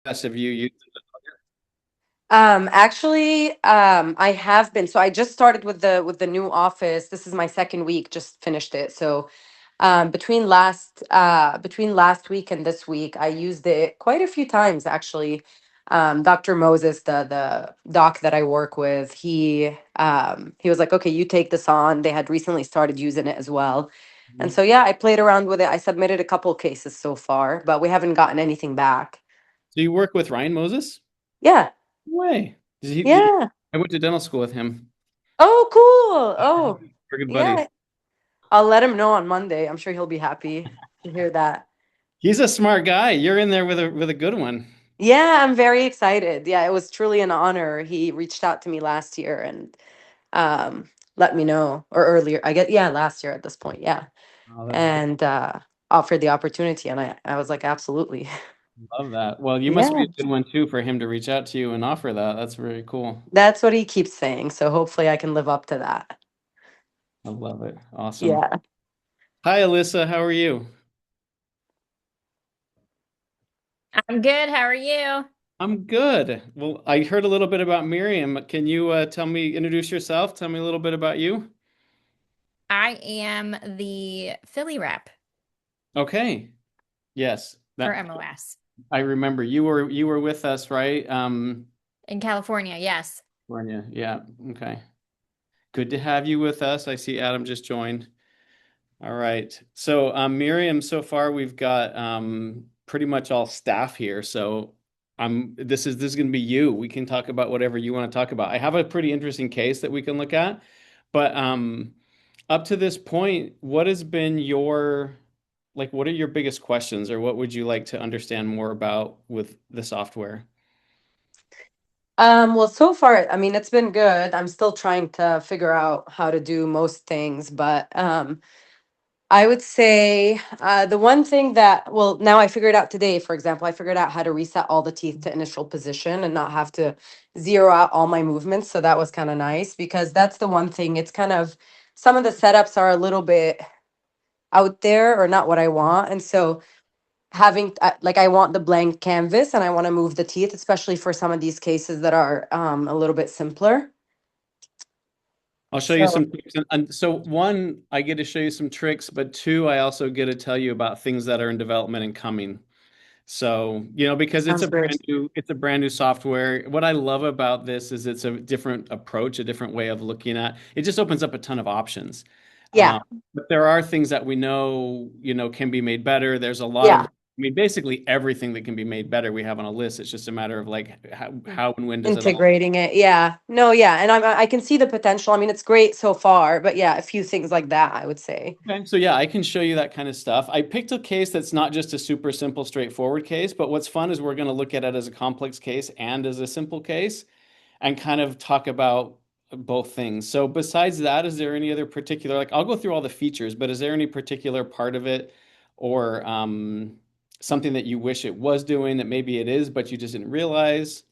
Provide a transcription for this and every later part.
Have you used it? I have been. So I just started with the new office. This is my second week, just finished it. So between last week and this week, I used it quite a few times actually. Dr. Moses, the doc that I work with, he was like, "Okay, you take this on." They had recently started using it as well. And Mhm. so yeah, I played around with it. I submitted a couple cases so far, but we haven't gotten anything back. So you work with Ryan Moses? Yeah. No way. Yeah. I went to dental school with him. Oh, cool. Oh, We're good buddies. yeah. I'll let him know on Monday. I'm sure he'll be happy to hear that. He's a smart guy. You're in there with a good one. Yeah, I'm very excited. Yeah, it was truly an honor. He reached out to me last year and let me know, or earlier, I get, yeah, last year at this point. Yeah. Oh, that's great. And offered the opportunity. And I was like, absolutely. Love that. Well, you must be Yeah. a good one too for him to reach out to you and offer that. That's very cool. That's what he keeps saying. So hopefully I can live up to that. I love it. Awesome. Yeah. Hi, Alyssa. How are you? I'm good. How are you? I'm good. Well, I heard a little bit about Miriam. Can you introduce yourself? Tell me a little bit about you. I am the Philly rep Okay. Yes. for That MOS I remember you were with us, right? in California. Yes. California. Yeah. Okay. Good to have you with us. I see Adam just joined. All right. So, Miriam, so far we've got pretty much all staff here. So, this is going to be you. We can talk about whatever you want to talk about. I have a pretty interesting case that we can look at, but up to this point, what has been your what are your biggest questions, or what would you like to understand more about with the software? Well, so far, I mean, it's been good. I'm still trying to figure out how to do most things, but I would say the one thing that, well, now I figured out today, for example, I figured out how to reset all the teeth to initial position and not have to zero out all my movements. So that was kind of nice because that's the one thing. It's kind of, some of the setups are a little bit out there or not what I want. And so having, like, I want the blank canvas and I want to move the teeth, especially for some of these cases that are a little bit simpler. I'll show you So some tips. And so one, I get to show you some tricks, but two, I also get to tell you about things that are in development and coming. So, because sounds great. it's a brand new software. What I love about this is it's a different approach, a different way of looking at. It just opens up a ton of options. Yeah. But there are things that we know, can be made better. There's a lot of, Yeah. I mean, basically everything that can be made better we have on a list. It's just a matter of like how and when does it all. Integrating it. Yeah. No, yeah. And I can see the potential. I mean, it's great so far, but yeah, a few things like that, I would say. Okay, so yeah, I can show you that kind of stuff. I picked a case that's not just a super simple, straightforward case, but what's fun is we're going to look at it as a complex case and as a simple case and kind of talk about both things. So besides that, is there any other particular, like I'll go through all the features, but is there any particular part of it or something that you wish it was doing that maybe it is, but you just didn't realize?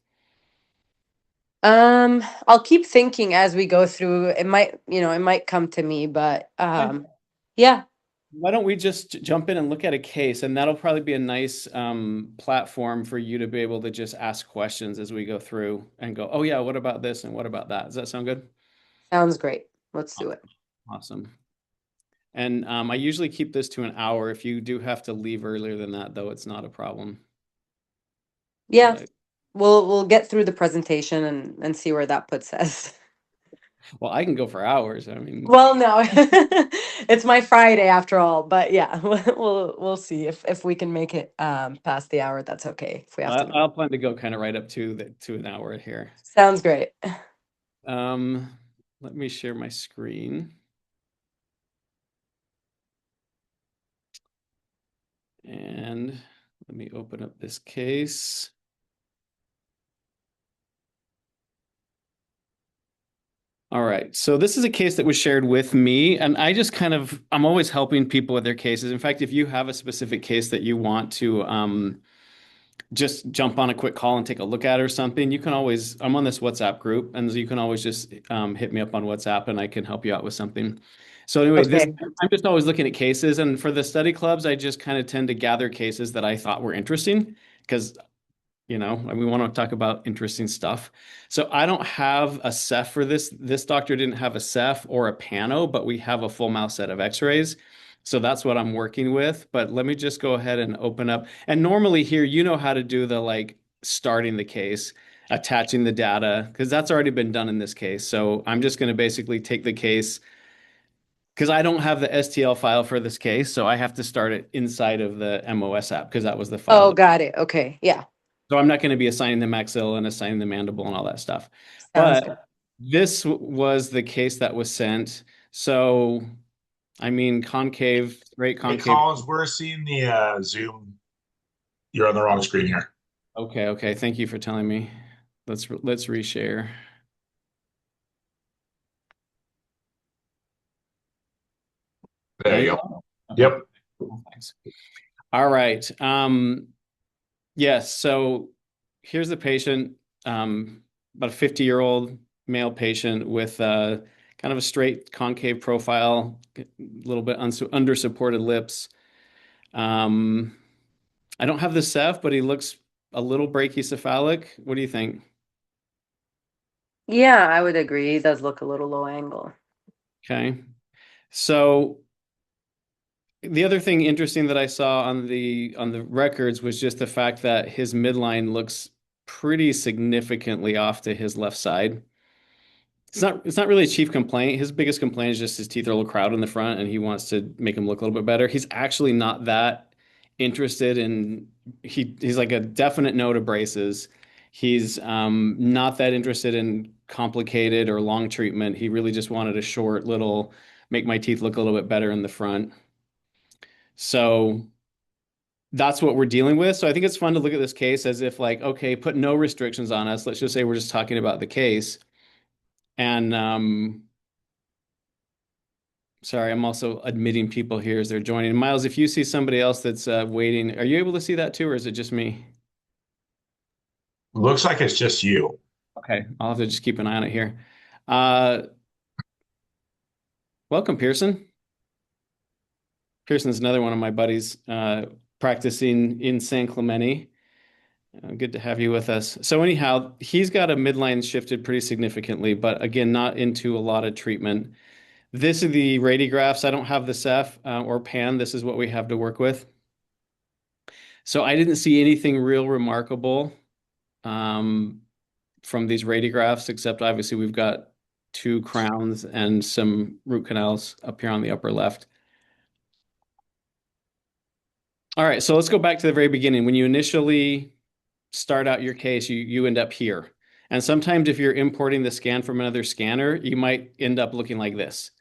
I'll keep thinking as we go through. It might, it might come to me, but Okay. yeah, Why don't we just jump in and look at a case, and that'll probably be a nice platform for you to be able to just ask questions as we go through and go, oh yeah, what about this and what about that? Does that sound good? sounds great. Let's do it. Awesome. And I usually keep this to an hour. If you do have to leave earlier than that, though, it's not a problem. Yeah. But We'll get through the presentation and see where that puts us. well, I can go for hours. I mean, Well, no. It's my Friday after all, but yeah, we'll see if we can make it past the hour. That's okay if we have to go. I'll plan to go kind of right up to an hour here. Sounds great. Um, Let me share my screen and let me open up this case. All right. So this is a case that was shared with me, and I'm always helping people with their cases. In fact, if you have a specific case that you want to just jump on a quick call and take a look at or something, I'm on this WhatsApp group, and you can always just hit me up on WhatsApp and I can help you out with something. So anyway, Okay. I'm just always looking at cases, and for the study clubs, I just kind of tend to gather cases that I thought were interesting because and we want to talk about interesting stuff. So I don't have a Ceph for this. This doctor didn't have a Ceph or a Pano, but we have a full mouth set of X-rays. So that's what I'm working with. But let me just go ahead and open up. And normally here, you know how to do the like starting the case, attaching the data, because that's already been done in this case. So I'm just going to basically take the case because I don't have the STL file for this case. So I have to start it inside of the MOS app because that was the file Oh, that. got it. Okay. Yeah. So I'm not going to be assigning the maxilla and assigning the mandible and all that stuff. Sounds good. But this was the case that was sent. So, I mean, concave, right? Hey, Concave. Collins, we're seeing the Zoom. You're on the wrong screen here. Okay, okay. Thank you for telling me. Let's reshare. There Now you you go. okay. Yep. Thanks. All right. Yes, so here's the patient, about a 50-year-old male patient with kind of a straight concave profile, a little bit under supported lips. Um, I don't have the Ceph, but he looks a little brachycephalic. What do you think? Yeah, I would agree. It does look a little low angle. Okay. So the other thing interesting that I saw on the records was just the fact that his midline looks pretty significantly off to his left side. It's not really a chief complaint. His biggest complaint is just his teeth are a little crowded in the front and he wants to make them look a little bit better. He's actually not that interested in he's like a definite no to braces. He's not that interested in complicated or long treatment. He really just wanted a short little make my teeth look a little bit better in the front. So that's what we're dealing with. So I think it's fun to look at this case as if like, okay, put no restrictions on us. Let's just say we're just talking about the case. And sorry, I'm also admitting people here as they're joining. Miles, if you see somebody else that's waiting, are you able to see that too, or is it just me? Looks like it's just you. Okay, I'll have to just keep an eye on it here. Uh, Welcome, Pearson. Pearson's another one of my buddies practicing in San Clemente. Good to have you with us. So anyhow, he's got a midline shifted pretty significantly, but again, not into a lot of treatment. This is the radiographs. I don't have the Ceph or Pan. This is what we have to work with. So I didn't see anything real remarkable um, from these radiographs, except obviously we've got two crowns and some root canals up here on the upper left. All right, so let's go back to the very beginning. When you initially start out your case, you end up here. And sometimes if you're importing the scan from another scanner, you might end up looking like this.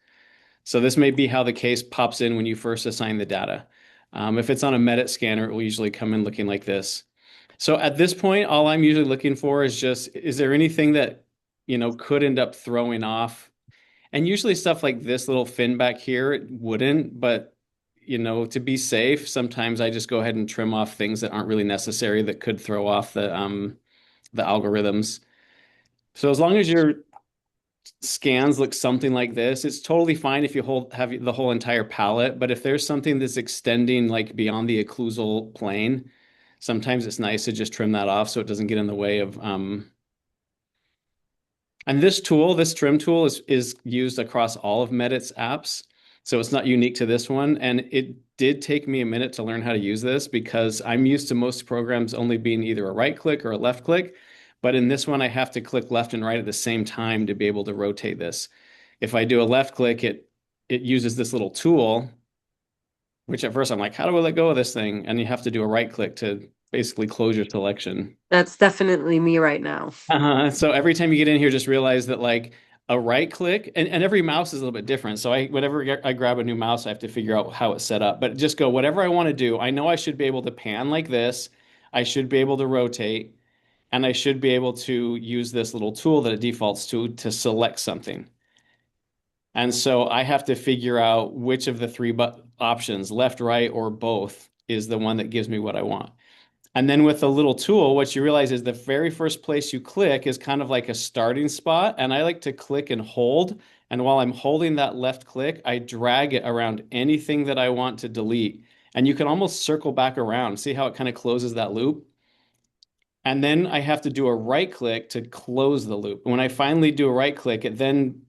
So this may be how the case pops in when you first assign the data. If it's on a Medit scanner, it will usually come in looking like this. So at this point, all I'm usually looking for is just, is there anything that, could end up throwing off? And usually stuff like this little fin back here, it wouldn't, but to be safe, sometimes I just go ahead and trim off things that aren't really necessary that could throw off the algorithms. So as long as your scans look something like this, it's totally fine if you have the whole entire palette. But if there's something that's extending like beyond the occlusal plane, sometimes it's nice to just trim that off so it doesn't get in the way of and this tool, this trim tool is used across all of Medit's apps. So it's not unique to this one. And it did take me a minute to learn how to use this because I'm used to most programs only being either a right click or a left click. But in this one, I have to click left and right at the same time to be able to rotate this. If I do a left click, it uses this little tool, which at first I'm like, how do I let go of this thing? And you have to do a right click to basically close your selection. That's definitely me right now. So every time you get in here, just realize that like a right click and every mouse is a little bit different. So whenever I grab a new mouse, I have to figure out how it's set up. But just go whatever I want to do. I know I should be able to pan like this. I should be able to rotate, and I should be able to use this little tool that it defaults to select something. And so I have to figure out which of the three options, left, right, or both, is the one that gives me what I want. And then with the little tool, what you realize is the very first place you click is kind of like a starting spot. And I like to click and hold. And while I'm holding that left click, I drag it around anything that I want to delete. And you can almost circle back around. See how it kind of closes that loop? And then I have to do a right click to close the loop. When I finally do a right click, it then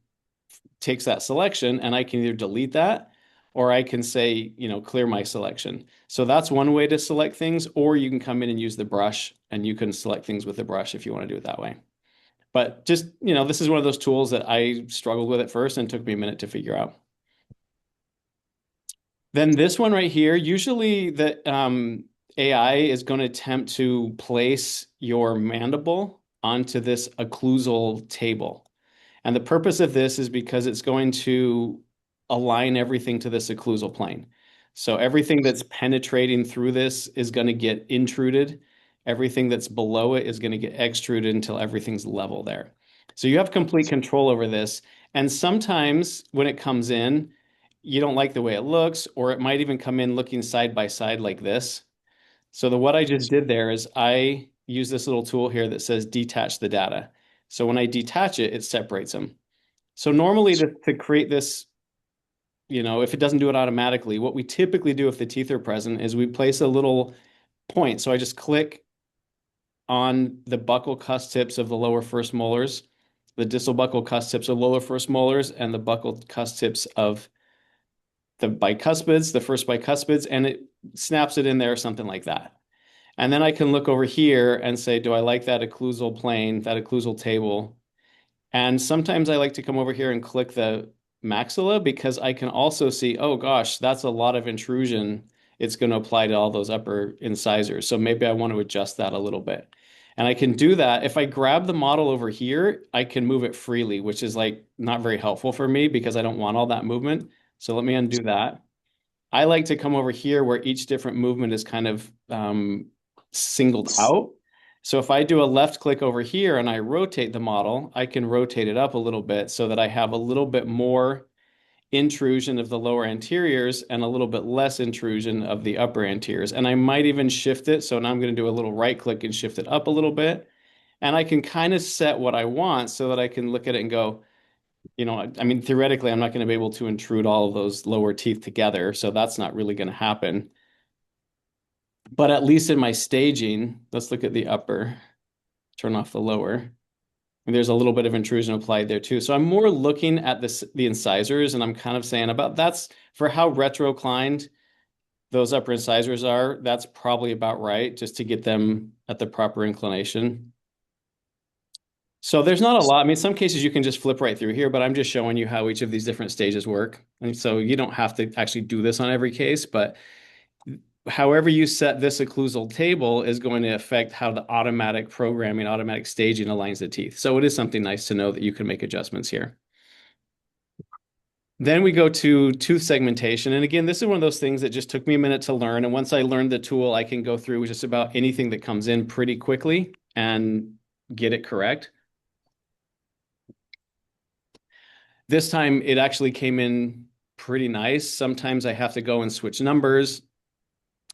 takes that selection and I can either delete that or I can say, clear my selection. So that's one way to select things, or you can come in and use the brush and you can select things with the brush if you want to do it that way. But just, this is one of those tools that I struggled with at first and took me a minute to figure out. Then this one right here, usually the AI is going to attempt to place your mandible onto this occlusal table. And the purpose of this is because it's going to align everything to this occlusal plane. So everything that's penetrating through this is going to get intruded. Everything that's below it is going to get extruded until everything's level there. So you have complete control over this. And sometimes when it comes in, you don't like the way it looks, or it might even come in looking side by side like this. So what I just did there is I use this little tool here that says detach the data. So when I detach it, it separates them. So normally to create this, if it doesn't do it automatically, what we typically do if the teeth are present is we place a little point. So I just click on the buccal cusp tips of the lower first molars, the distal buccal cusp tips of lower first molars, and the buccal cusp tips of the bicuspids, the first bicuspids, and it snaps it in there or something like that. And then I can look over here and say, do I like that occlusal plane, that occlusal table? And sometimes I like to come over here and click the maxilla because I can also see, oh gosh, that's a lot of intrusion. It's going to apply to all those upper incisors. So maybe I want to adjust that a little bit. And I can do that. If I grab the model over here, I can move it freely, which is like not very helpful for me because I don't want all that movement. So let me undo that. I like to come over here where each different movement is kind of singled out. So if I do a left click over here and I rotate the model, I can rotate it up a little bit so that I have a little bit more intrusion of the lower anteriors and a little bit less intrusion of the upper anteriors. And I might even shift it. So now I'm going to do a little right click and shift it up a little bit. And I can kind of set what I want so that I can look at it and go, I mean, theoretically, I'm not going to be able to intrude all of those lower teeth together. So that's not really going to happen. But at least in my staging, let's look at the upper, turn off the lower. And there's a little bit of intrusion applied there too. So I'm more looking at the incisors and I'm kind of saying about that's for how retroclined those upper incisors are, that's probably about right just to get them at the proper inclination. So there's not a lot. I mean, some cases you can just flip right through here, but I'm just showing you how each of these different stages work. And so you don't have to actually do this on every case, but however you set this occlusal table is going to affect how the automatic programming, automatic staging aligns the teeth. So it is something nice to know that you can make adjustments here. Then we go to tooth segmentation. And again, this is one of those things that just took me a minute to learn. And once I learned the tool, I can go through just about anything that comes in pretty quickly and get it correct. This time it actually came in pretty nice. Sometimes I have to go and switch numbers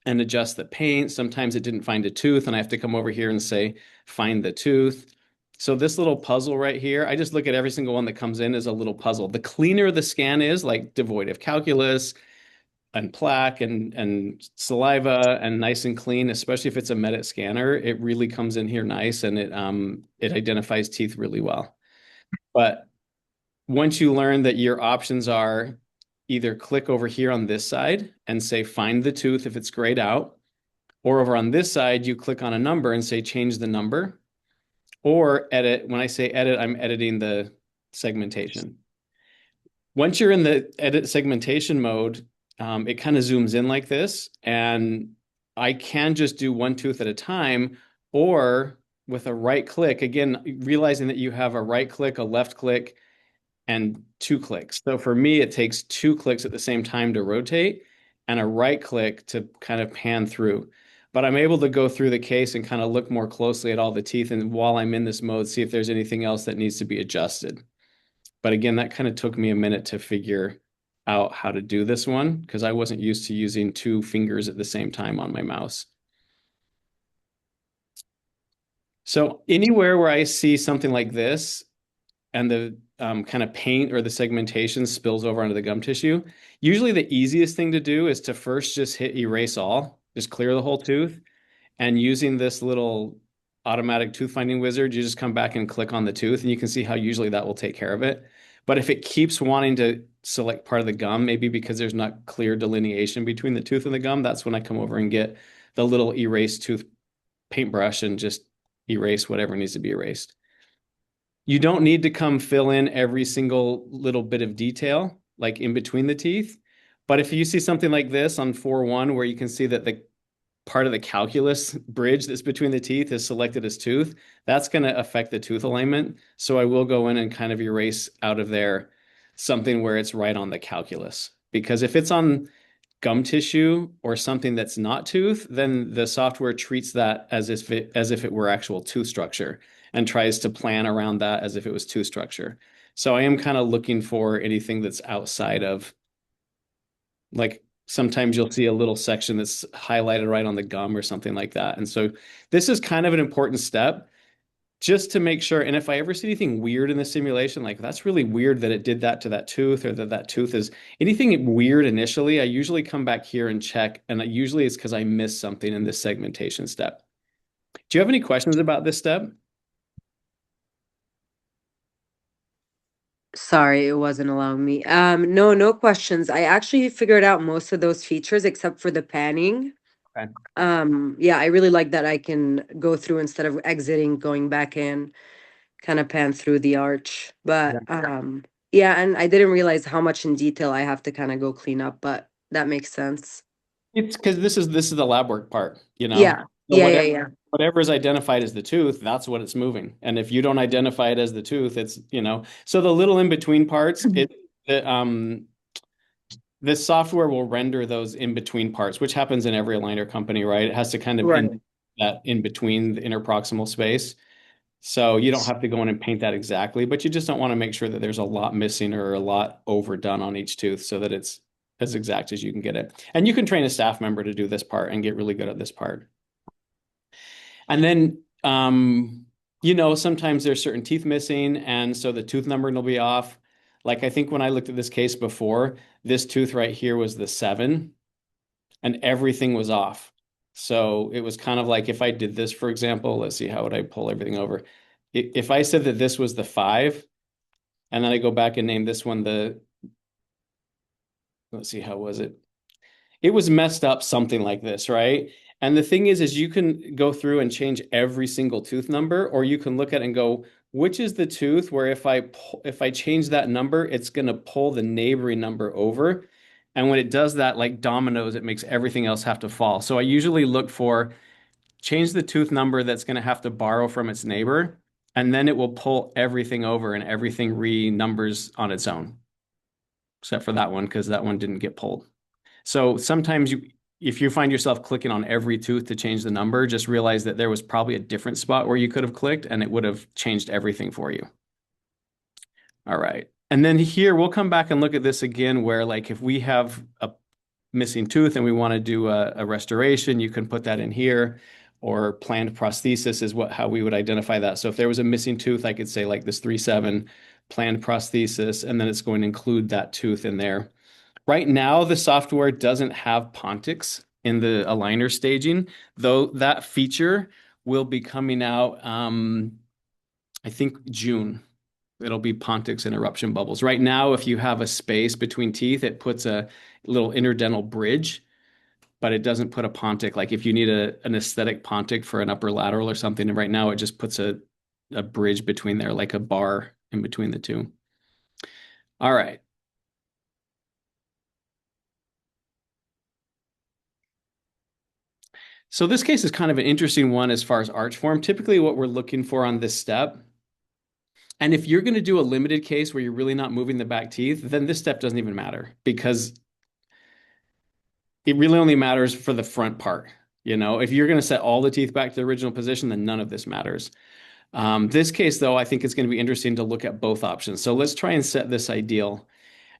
and adjust the paint. Sometimes it didn't find a tooth and I have to come over here and say, find the tooth. So this little puzzle right here, I just look at every single one that comes in as a little puzzle. The cleaner the scan is, like devoid of calculus and plaque and saliva and nice and clean, especially if it's a Medit scanner, it really comes in here nice and it identifies teeth really well. But once you learn that your options are either click over here on this side and say find the tooth if it's grayed out, or over on this side, you click on a number and say change the number, or edit. When I say edit, I'm editing the segmentation. Once you're in the edit segmentation mode, it kind of zooms in like this, and I can just do one tooth at a time, or with a right click, again, realizing that you have a right click, a left click, and two clicks. So for me, it takes two clicks at the same time to rotate and a right click to kind of pan through. But I'm able to go through the case and kind of look more closely at all the teeth. And while I'm in this mode, see if there's anything else that needs to be adjusted. But again, that kind of took me a minute to figure out how to do this one because I wasn't used to using two fingers at the same time on my mouse. So anywhere where I see something like this, and the kind of paint or the segmentation spills over onto the gum tissue, usually the easiest thing to do is to first just hit erase all, just clear the whole tooth. And using this little automatic tooth finding wizard, you just come back and click on the tooth and you can see how usually that will take care of it. But if it keeps wanting to select part of the gum, maybe because there's not clear delineation between the tooth and the gum, that's when I come over and get the little erase tooth paintbrush and just erase whatever needs to be erased. You don't need to come fill in every single little bit of detail, like in between the teeth. But if you see something like this on 4-1, where you can see that the part of the calculus bridge that's between the teeth is selected as tooth, that's going to affect the tooth alignment. So I will go in and kind of erase out of there something where it's right on the calculus. Because if it's on gum tissue or something that's not tooth, then the software treats that as if it were actual tooth structure and tries to plan around that as if it was tooth structure. So I am kind of looking for anything that's outside of, like sometimes you'll see a little section that's highlighted right on the gum or something like that. And so this is kind of an important step just to make sure. And if I ever see anything weird in the simulation, like that's really weird that it did that to that tooth, or that tooth is anything weird initially, I usually come back here and check. And usually it's because I missed something in this segmentation step. Do you have any questions about this step? Sorry, it wasn't allowing me. No, no questions. I actually figured out most of those features except for the panning. Okay. Yeah, I really like that I can go through instead of exiting, going back in, kind of pan through the arch. But yeah, and I didn't realize how much in detail I have to kind of go clean up, but that makes sense. It's because this is the lab work part, you know. Yeah. So Yeah, yeah, yeah. whatever is identified as the tooth, that's what it's moving. And if you don't identify it as the tooth, it's, you know, so the little in between parts, this software will render those in between parts, which happens in every aligner company, right? It has to kind of Right. that in between the interproximal space. So you don't have to go in and paint that exactly, but you just don't want to make sure that there's a lot missing or a lot overdone on each tooth so that it's as exact as you can get it. And you can train a staff member to do this part and get really good at this part. And then, sometimes there's certain teeth missing, and so the tooth numbering will be off. Like I think when I looked at this case before, this tooth right here was the 7, and everything was off. So it was kind of like if I did this, for example, let's see, how would I pull everything over? If I said that this was the 5, and then I go back and name this one let's see, how was it? It was messed up something like this, right? And the thing is you can go through and change every single tooth number, or you can look at it and go, which is the tooth where if I change that number, it's going to pull the neighboring number over. And when it does that, like dominoes, it makes everything else have to fall. So I usually look for change the tooth number that's going to have to borrow from its neighbor, and then it will pull everything over and everything re-numbers on its own, except for that one, because that one didn't get pulled. So sometimes if you find yourself clicking on every tooth to change the number, just realize that there was probably a different spot where you could have clicked and it would have changed everything for you. All right. And then here, we'll come back and look at this again, where like if we have a missing tooth and we want to do a restoration, you can put that in here, or planned prosthesis is how we would identify that. So if there was a missing tooth, I could say like this 3-7 planned prosthesis, and then it's going to include that tooth in there. Right now, the software doesn't have Pontics in the aligner staging, though that feature will be coming out, I think June. It'll be Pontics and eruption bubbles. Right now, if you have a space between teeth, it puts a little interdental bridge, but it doesn't put a Pontic. Like if you need an aesthetic Pontic for an upper lateral or something, and right now it just puts a bridge between there, like a bar in between the two. All right. So this case is kind of an interesting one as far as arch form. Typically what we're looking for on this step, and if you're going to do a limited case where you're really not moving the back teeth, then this step doesn't even matter, because it really only matters for the front part. If you're going to set all the teeth back to the original position, then none of this matters. This case, though, I think it's going to be interesting to look at both options. So let's try and set this ideal.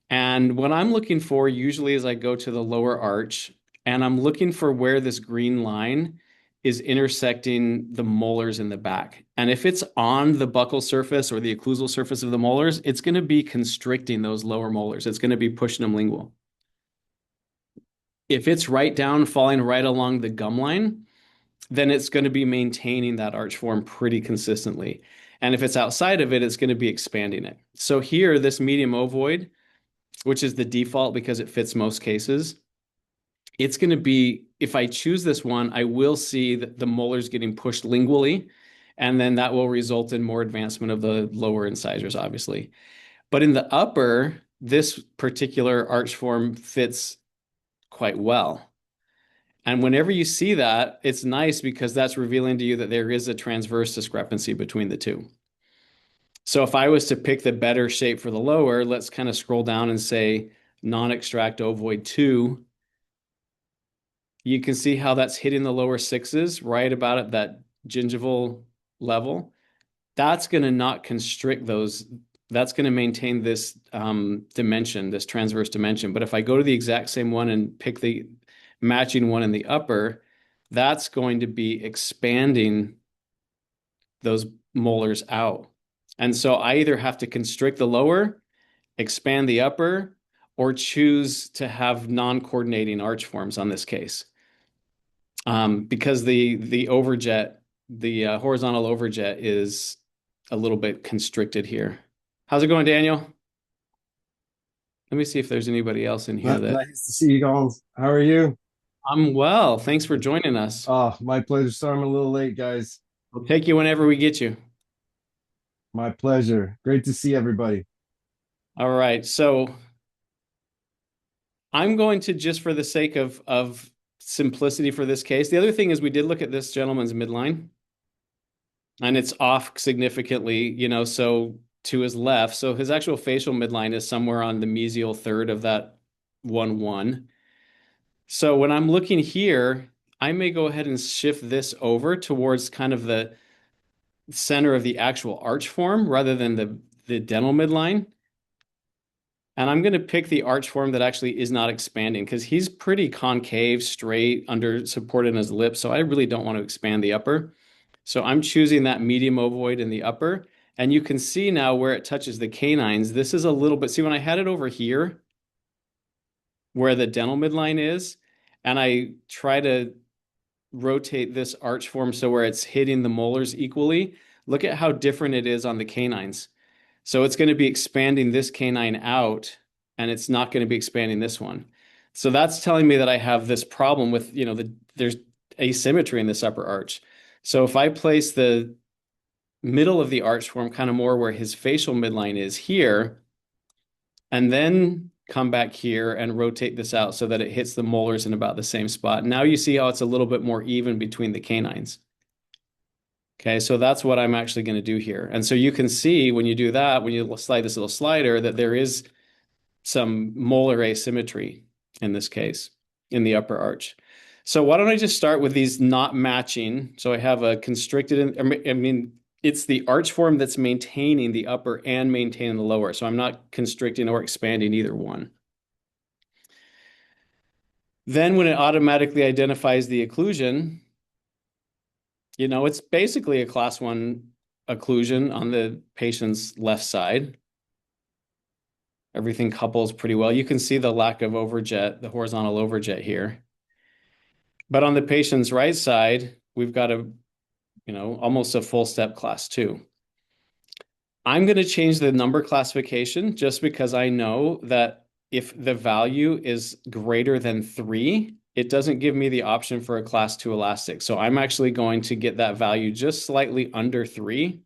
And what I'm looking for usually is I go to the lower arch, and I'm looking for where this green line is intersecting the molars in the back. And if it's on the buccal surface or the occlusal surface of the molars, it's going to be constricting those lower molars. It's going to be pushing them lingual. If it's right down, falling right along the gum line, then it's going to be maintaining that arch form pretty consistently. And if it's outside of it, it's going to be expanding it. So here, this medium ovoid, which is the default because it fits most cases, it's going to be, if I choose this one, I will see that the molars getting pushed lingually, and then that will result in more advancement of the lower incisors, obviously. But in the upper, this particular arch form fits quite well. And whenever you see that, it's nice because that's revealing to you that there is a transverse discrepancy between the two. So if I was to pick the better shape for the lower, let's kind of scroll down and say non-extract ovoid 2. You can see how that's hitting the lower sixes right about at that gingival level. That's going to not constrict those. That's going to maintain this dimension, this transverse dimension. But if I go to the exact same one and pick the matching one in the upper, that's going to be expanding those molars out. And so I either have to constrict the lower, expand the upper, or choose to have non-coordinating arch forms on this case. Because the overjet, the horizontal overjet is a little bit constricted here. How's it going, Daniel? Let me see if there's anybody else in here that Nice to see you guys. How are you? I'm well. Thanks for joining us. Oh, my pleasure. Sorry I'm a little late, guys. We'll take you whenever we get you. My pleasure. Great to see everybody. All right. So I'm going to, just for the sake of simplicity for this case, the other thing is we did look at this gentleman's midline, and it's off significantly, you know, so to his left. So his actual facial midline is somewhere on the mesial third of that 1-1. So when I'm looking here, I may go ahead and shift this over towards kind of the center of the actual arch form rather than the dental midline. And I'm going to pick the arch form that actually is not expanding because he's pretty concave, straight, under supported in his lip. So I really don't want to expand the upper. So I'm choosing that medium ovoid in the upper. And you can see now where it touches the canines. This is a little bit, see when I had it over here, where the dental midline is, and I try to rotate this arch form so where it's hitting the molars equally, look at how different it is on the canines. So it's going to be expanding this canine out, and it's not going to be expanding this one. So that's telling me that I have this problem with, you know, there's asymmetry in this upper arch. So if I place the middle of the arch form kind of more where his facial midline is here, and then come back here and rotate this out so that it hits the molars in about the same spot. Now you see how it's a little bit more even between the canines. Okay, so that's what I'm actually going to do here. And so you can see when you do that, when you slide this little slider, that there is some molar asymmetry in this case, in the upper arch. So why don't I just start with these not matching? So I have a constricted, I mean, it's the arch form that's maintaining the upper and maintaining the lower. So I'm not constricting or expanding either one. Then when it automatically identifies the occlusion, you know, it's basically a class 1 occlusion on the patient's left side. Everything couples pretty well. You can see the lack of overjet, the horizontal overjet here. But on the patient's right side, we've got a, you know, almost a full step class 2. I'm going to change the number classification just because I know that if the value is greater than 3, it doesn't give me the option for a class 2 elastic. So I'm actually going to get that value just slightly under 3.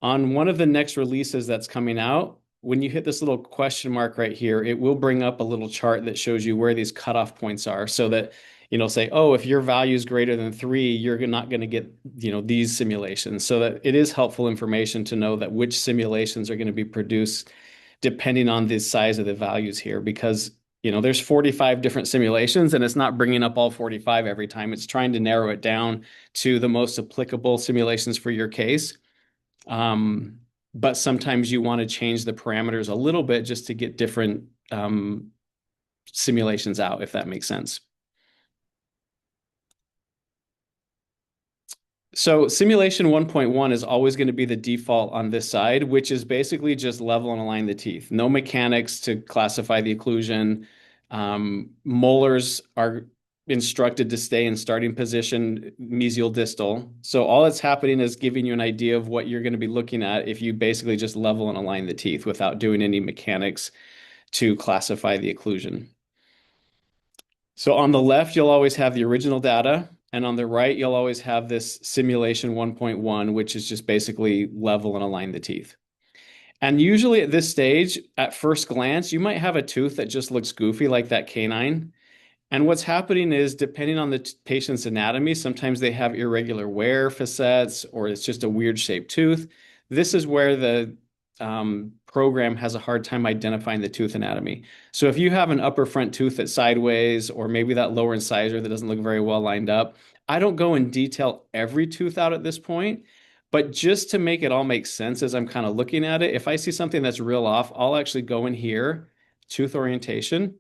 On one of the next releases that's coming out, when you hit this little question mark right here, it will bring up a little chart that shows you where these cutoff points are so that, you know, say, oh, if your value is greater than 3, you're not going to get, you know, these simulations. So that it is helpful information to know that which simulations are going to be produced depending on the size of the values here, because, you know, there's 45 different simulations and it's not bringing up all 45 every time. It's trying to narrow it down to the most applicable simulations for your case. But sometimes you want to change the parameters a little bit just to get different simulations out, if that makes sense. So simulation 1.1 is always going to be the default on this side, which is basically just level and align the teeth. No mechanics to classify the occlusion. Molars are instructed to stay in starting position mesial distal. So all that's happening is giving you an idea of what you're going to be looking at if you basically just level and align the teeth without doing any mechanics to classify the occlusion. So on the left, you'll always have the original data, and on the right, you'll always have this simulation 1.1, which is just basically level and align the teeth. And usually at this stage, at first glance, you might have a tooth that just looks goofy like that canine. And what's happening is, depending on the patient's anatomy, sometimes they have irregular wear facets, or it's just a weird shaped tooth. This is where the program has a hard time identifying the tooth anatomy. So if you have an upper front tooth that's sideways, or maybe that lower incisor that doesn't look very well lined up, I don't go and detail every tooth out at this point. But just to make it all make sense as I'm kind of looking at it, if I see something that's real off, I'll actually go in here, tooth orientation,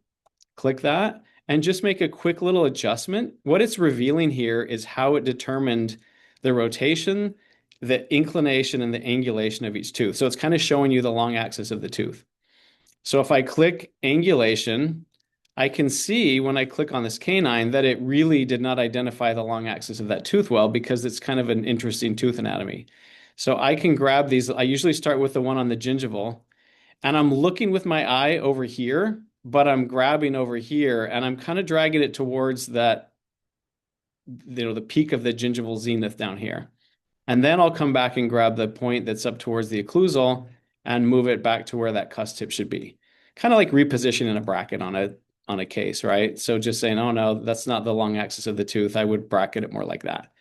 click that, and just make a quick little adjustment. What it's revealing here is how it determined the rotation, the inclination, and the angulation of each tooth. So it's kind of showing you the long axis of the tooth. So if I click angulation, I can see when I click on this canine that it really did not identify the long axis of that tooth well, because it's kind of an interesting tooth anatomy. So I can grab these. I usually start with the one on the gingival, and I'm looking with my eye over here, but I'm grabbing over here, and I'm kind of dragging it towards that, the peak of the gingival zenith down here. And then I'll come back and grab the point that's up towards the occlusal and move it back to where that cusp tip should be. Kind of like repositioning a bracket on a case, right? So just saying, oh no, that's not the long axis of the tooth. I would bracket it more like that.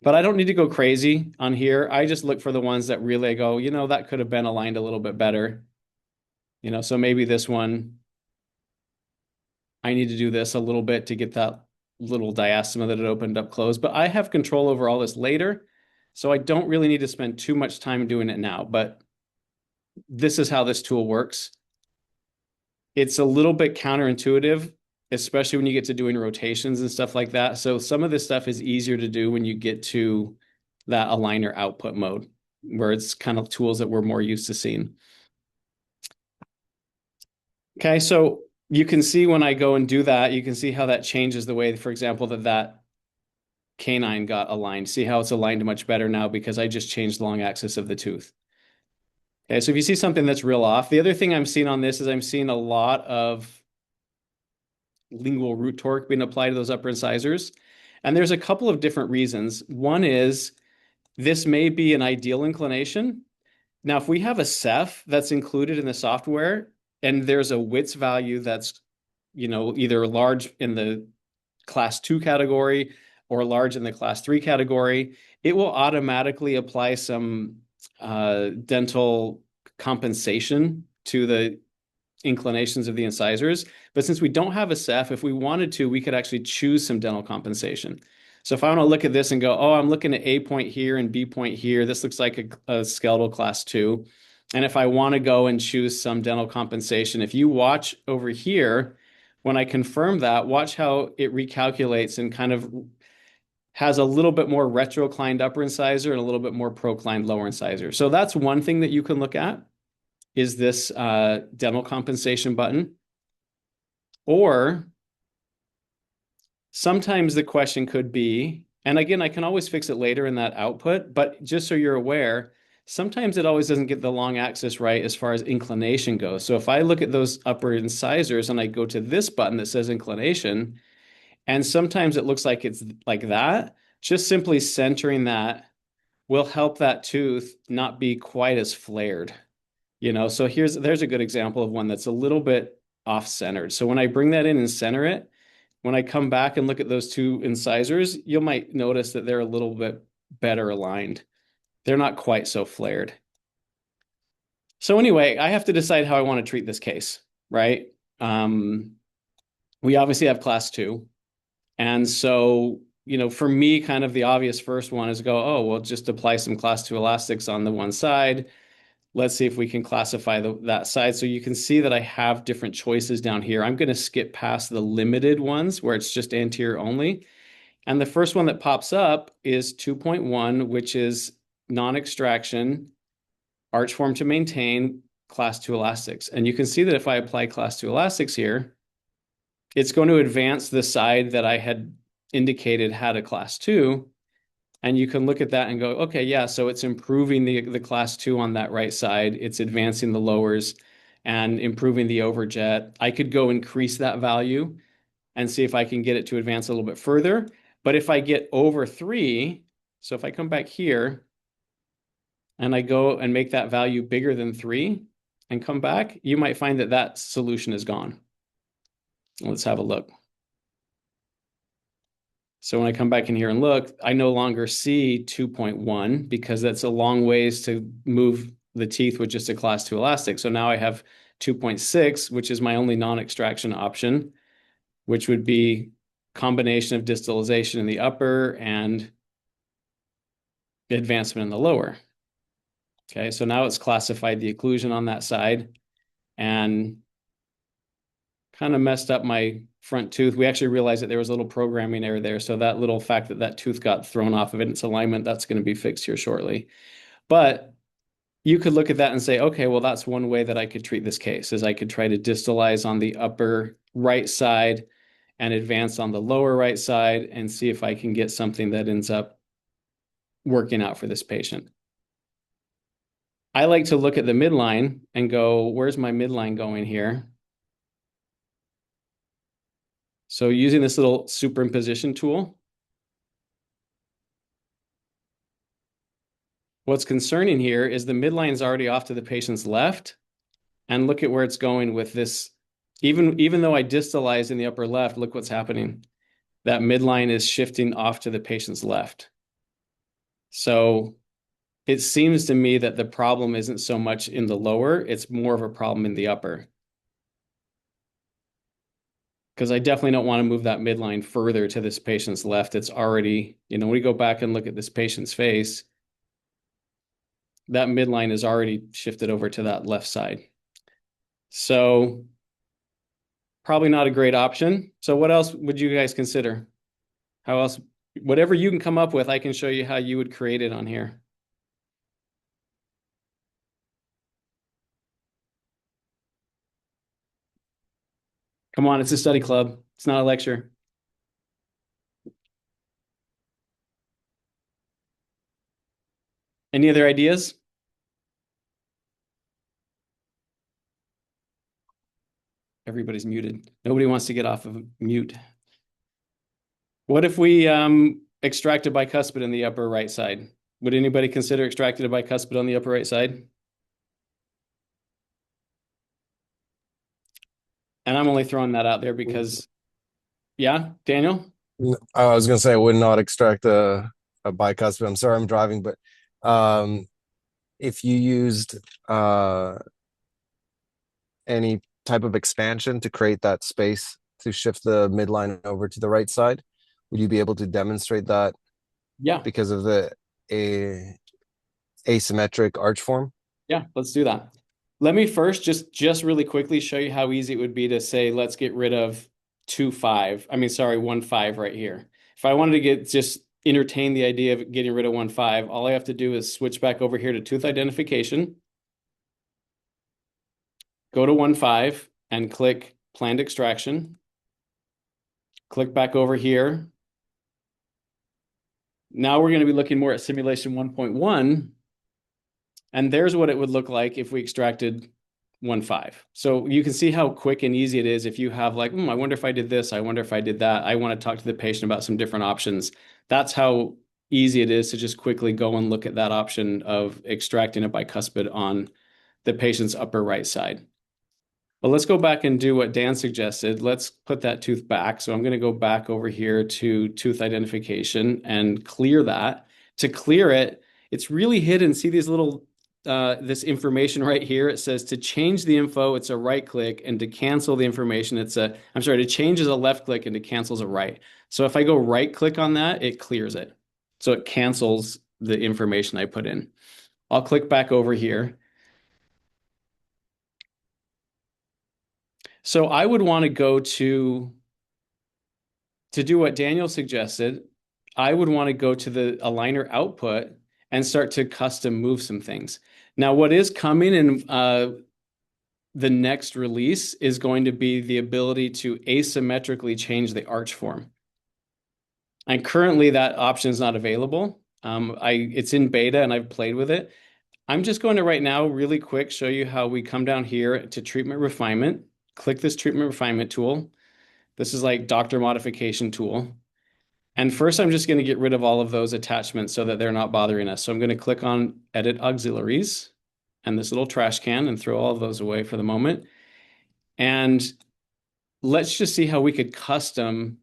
But I don't need to go crazy on here. I just look for the ones that really go, that could have been aligned a little bit better. So maybe this one, I need to do this a little bit to get that little diastema that it opened up closed. But I have control over all this later, so I don't really need to spend too much time doing it now. But this is how this tool works. It's a little bit counterintuitive, especially when you get to doing rotations and stuff like that. So some of this stuff is easier to do when you get to that aligner output mode, where it's kind of tools that we're more used to seeing. Okay, so you can see when I go and do that, you can see how that changes the way, for example, that canine got aligned. See how it's aligned much better now because I just changed the long axis of the tooth. Okay, so if you see something that's real off, the other thing I'm seeing on this is I'm seeing a lot of lingual root torque being applied to those upper incisors. And there's a couple of different reasons. One is this may be an ideal inclination. Now, if we have a Ceph that's included in the software, and there's a width value that's, either large in the class 2 category or large in the class 3 category, it will automatically apply some dental compensation to the inclinations of the incisors. But since we don't have a Ceph, if we wanted to, we could actually choose some dental compensation. So if I want to look at this and go, oh, I'm looking at A point here and B point here, this looks like a skeletal class 2. And if I want to go and choose some dental compensation, if you watch over here, when I confirm that, watch how it recalculates and kind of has a little bit more retroclined upper incisor and a little bit more proclined lower incisor. So that's one thing that you can look at, is this dental compensation button. Or sometimes the question could be, and again, I can always fix it later in that output, but just so you're aware, sometimes it always doesn't get the long axis right as far as inclination goes. So if I look at those upper incisors and I go to this button that says inclination, and sometimes it looks like it's like that, just simply centering that will help that tooth not be quite as flared. So there's a good example of one that's a little bit off-centered. So when I bring that in and center it, when I come back and look at those two incisors, you might notice that they're a little bit better aligned. They're not quite so flared. So anyway, I have to decide how I want to treat this case, right? We obviously have class 2. And so, for me, kind of the obvious first one is go, oh, well, just apply some class 2 elastics on the one side. Let's see if we can classify that side. So you can see that I have different choices down here. I'm going to skip past the limited ones where it's just anterior only. And the first one that pops up is 2.1, which is non-extraction, arch form to maintain, class 2 elastics. And you can see that if I apply class 2 elastics here, it's going to advance the side that I had indicated had a class 2. And you can look at that and go, okay, yeah, so it's improving the class 2 on that right side. It's advancing the lowers and improving the overjet. I could go increase that value and see if I can get it to advance a little bit further. But if I get over 3, so if I come back here and I go and make that value bigger than 3 and come back, you might find that that solution is gone. Let's have a look. So when I come back in here and look, I no longer see 2.1 because that's a long ways to move the teeth with just a class 2 elastic. So now I have 2.6, which is my only non-extraction option, which would be combination of distalization in the upper and advancement in the lower. Okay, so now it's classified the occlusion on that side and kind of messed up my front tooth. We actually realized that there was a little programming error there. So that little fact that that tooth got thrown off of its alignment, that's going to be fixed here shortly. But you could look at that and say, okay, well, that's one way that I could treat this case, is I could try to distalize on the upper right side and advance on the lower right side and see if I can get something that ends up working out for this patient. I like to look at the midline and go, where's my midline going here? So using this little superimposition tool, what's concerning here is the midline is already off to the patient's left. And look at where it's going with this. Even though I distalize in the upper left, look what's happening. That midline is shifting off to the patient's left. So it seems to me that the problem isn't so much in the lower, it's more of a problem in the upper. Because I definitely don't want to move that midline further to this patient's left. It's already, when we go back and look at this patient's face, that midline is already shifted over to that left side. So probably not a great option. So what else would you guys consider? How else, whatever you can come up with, I can show you how you would create it on here. Come on, it's a study club. It's not a lecture. Any other ideas? Everybody's muted. Nobody wants to get off of mute. What if we extracted bicuspid in the upper right side? Would anybody consider extracting a bicuspid on the upper right side? And I'm only throwing that out there because, yeah, Daniel? I was gonna say I would not extract a bicuspid. I'm sorry, I'm driving, but if you used any type of expansion to create that space to shift the midline over to the right side, would you be able to demonstrate that? Yeah. Because of the asymmetric arch form? Yeah, let's do that. Let me first just really quickly show you how easy it would be to say, let's get rid of 1.5 right here. If I wanted to just entertain the idea of getting rid of 1.5, all I have to do is switch back over here to tooth identification, go to 1.5 and click planned extraction. Click back over here. Now we're going to be looking more at simulation 1.1. And there's what it would look like if we extracted 1.5. So you can see how quick and easy it is if you have like, I wonder if I did this, I wonder if I did that. I want to talk to the patient about some different options. That's how easy it is to just quickly go and look at that option of extracting a bicuspid on the patient's upper right side. But let's go back and do what Dan suggested. Let's put that tooth back. So I'm going to go back over here to tooth identification and clear that. To clear it, it's really hidden. See these little this information right here. It says to change the info, it's a right click, and to cancel the information, to change is a left click and to cancel is a right. So if I go right click on that, it clears it. So it cancels the information I put in. I'll click back over here. So I would want to go to do what Daniel suggested. I would want to go to the aligner output and start to custom move some things. Now, what is coming and the next release is going to be the ability to asymmetrically change the arch form. And currently that option is not available. It's in beta and I've played with it. I'm just going to right now really quick show you how we come down here to treatment refinement, click this treatment refinement tool. This is like doctor modification tool. And first I'm just going to get rid of all of those attachments so that they're not bothering us. So I'm going to click on edit auxiliaries and this little trash can and throw all of those away for the moment. And let's just see how we could custom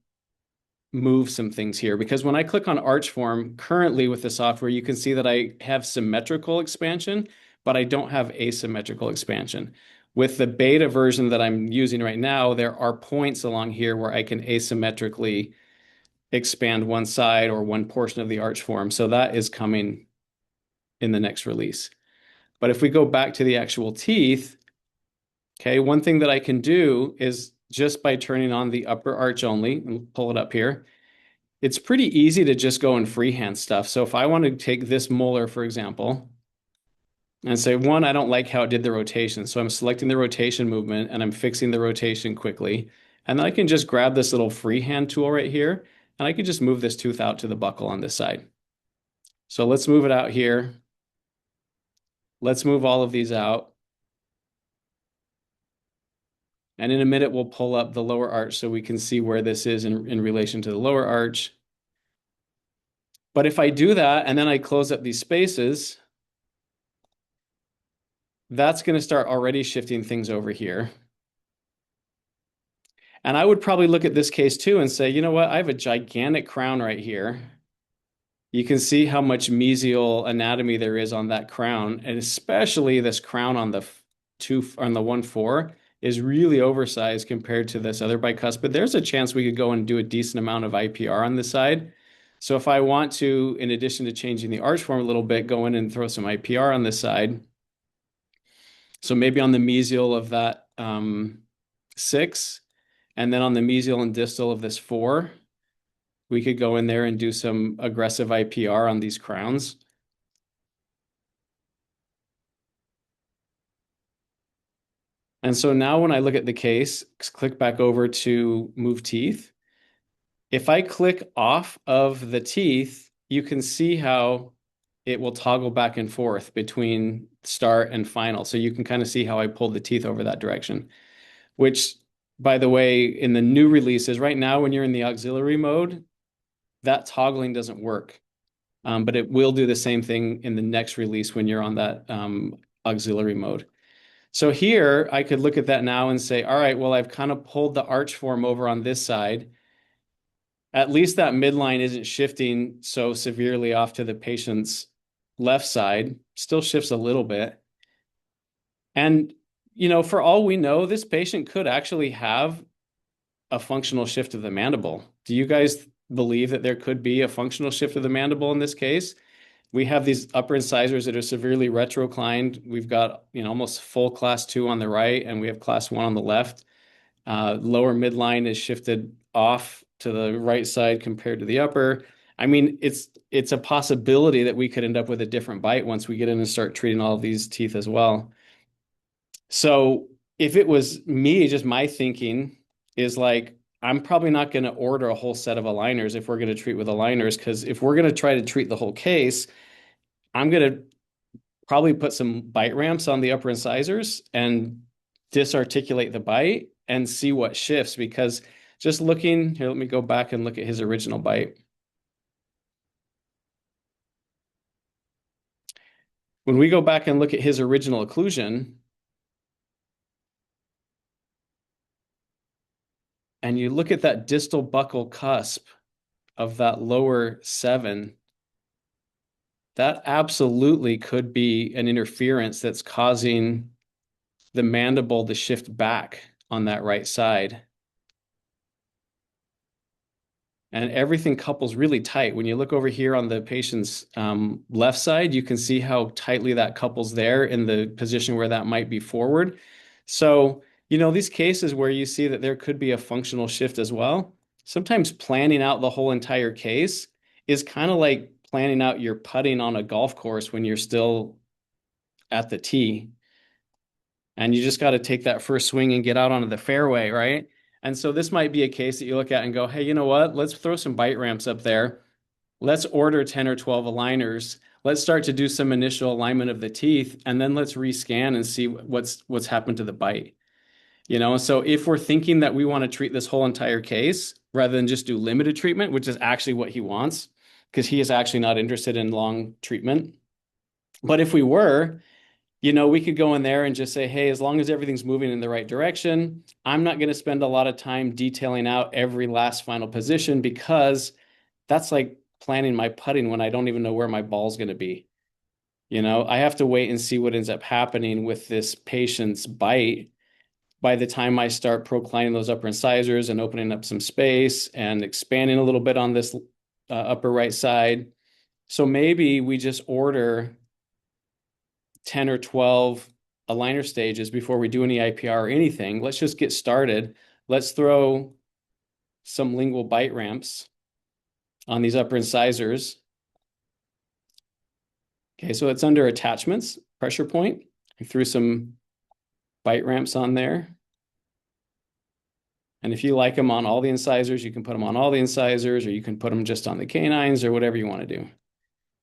move some things here, because when I click on arch form currently with the software, you can see that I have symmetrical expansion, but I don't have asymmetrical expansion. With the beta version that I'm using right now, there are points along here where I can asymmetrically expand one side or one portion of the arch form. So that is coming in the next release. But if we go back to the actual teeth, okay, one thing that I can do is just by turning on the upper arch only, and pull it up here, it's pretty easy to just go and freehand stuff. So if I want to take this molar, for example, and say, one, I don't like how it did the rotation. So I'm selecting the rotation movement and I'm fixing the rotation quickly. And then I can just grab this little freehand tool right here, and I can just move this tooth out to the buccal on this side. So let's move it out here. Let's move all of these out. And in a minute, we'll pull up the lower arch so we can see where this is in relation to the lower arch. But if I do that, and then I close up these spaces, that's going to start already shifting things over here. And I would probably look at this case too and say, you know what? I have a gigantic crown right here. You can see how much mesial anatomy there is on that crown. And especially this crown on the 1-4 is really oversized compared to this other bicuspid. There's a chance we could go and do a decent amount of IPR on this side. So if I want to, in addition to changing the arch form a little bit, go in and throw some IPR on this side. So maybe on the mesial of that 6, and then on the mesial and distal of this 4, we could go in there and do some aggressive IPR on these crowns. And so now when I look at the case, click back over to move teeth. If I click off of the teeth, you can see how it will toggle back and forth between start and final. So you can kind of see how I pulled the teeth over that direction, which, by the way, in the new releases right now, when you're in the auxiliary mode, that toggling doesn't work. But it will do the same thing in the next release when you're on that auxiliary mode. So here I could look at that now and say, all right, well, I've kind of pulled the arch form over on this side. At least that midline isn't shifting so severely off to the patient's left side, still shifts a little bit. And, you know, for all we know, this patient could actually have a functional shift of the mandible. Do you guys believe that there could be a functional shift of the mandible in this case? We have these upper incisors that are severely retroclined. We've got, you know, almost full class 2 on the right, and we have class 1 on the left. Lower midline is shifted off to the right side compared to the upper. I mean, it's a possibility that we could end up with a different bite once we get in and start treating all of these teeth as well. So if it was me, just my thinking is like, I'm probably not going to order a whole set of aligners if we're going to treat with aligners, because if we're going to try to treat the whole case, I'm going to probably put some bite ramps on the upper incisors and disarticulate the bite and see what shifts. Because just looking here, let me go back and look at his original bite. When we go back and look at his original occlusion, and you look at that distal buccal cusp of that lower 7, that absolutely could be an interference that's causing the mandible to shift back on that right side. And everything couples really tight. When you look over here on the patient's left side, you can see how tightly that couples there in the position where that might be forward. So, you know, these cases where you see that there could be a functional shift as well, sometimes planning out the whole entire case is kind of like planning out your putting on a golf course when you're still at the tee. And you just got to take that first swing and get out onto the fairway, right? And so this might be a case that you look at and go, hey, you know what? Let's throw some bite ramps up there. Let's order 10 or 12 aligners. Let's start to do some initial alignment of the teeth, and then let's rescan and see what's happened to the bite. So if we're thinking that we want to treat this whole entire case rather than just do limited treatment, which is actually what he wants, because he is actually not interested in long treatment. But if we were, we could go in there and just say, hey, as long as everything's moving in the right direction, I'm not going to spend a lot of time detailing out every last final position, because that's like planning my putting when I don't even know where my ball's going to be. I have to wait and see what ends up happening with this patient's bite by the time I start proclining those upper incisors and opening up some space and expanding a little bit on this upper right side. So maybe we just order 10 or 12 aligner stages before we do any IPR or anything. Let's just get started. Let's throw some lingual bite ramps on these upper incisors. Okay, so it's under attachments, pressure point. I threw some bite ramps on there. And if you like them on all the incisors, you can put them on all the incisors, or you can put them just on the canines, or whatever you want to do.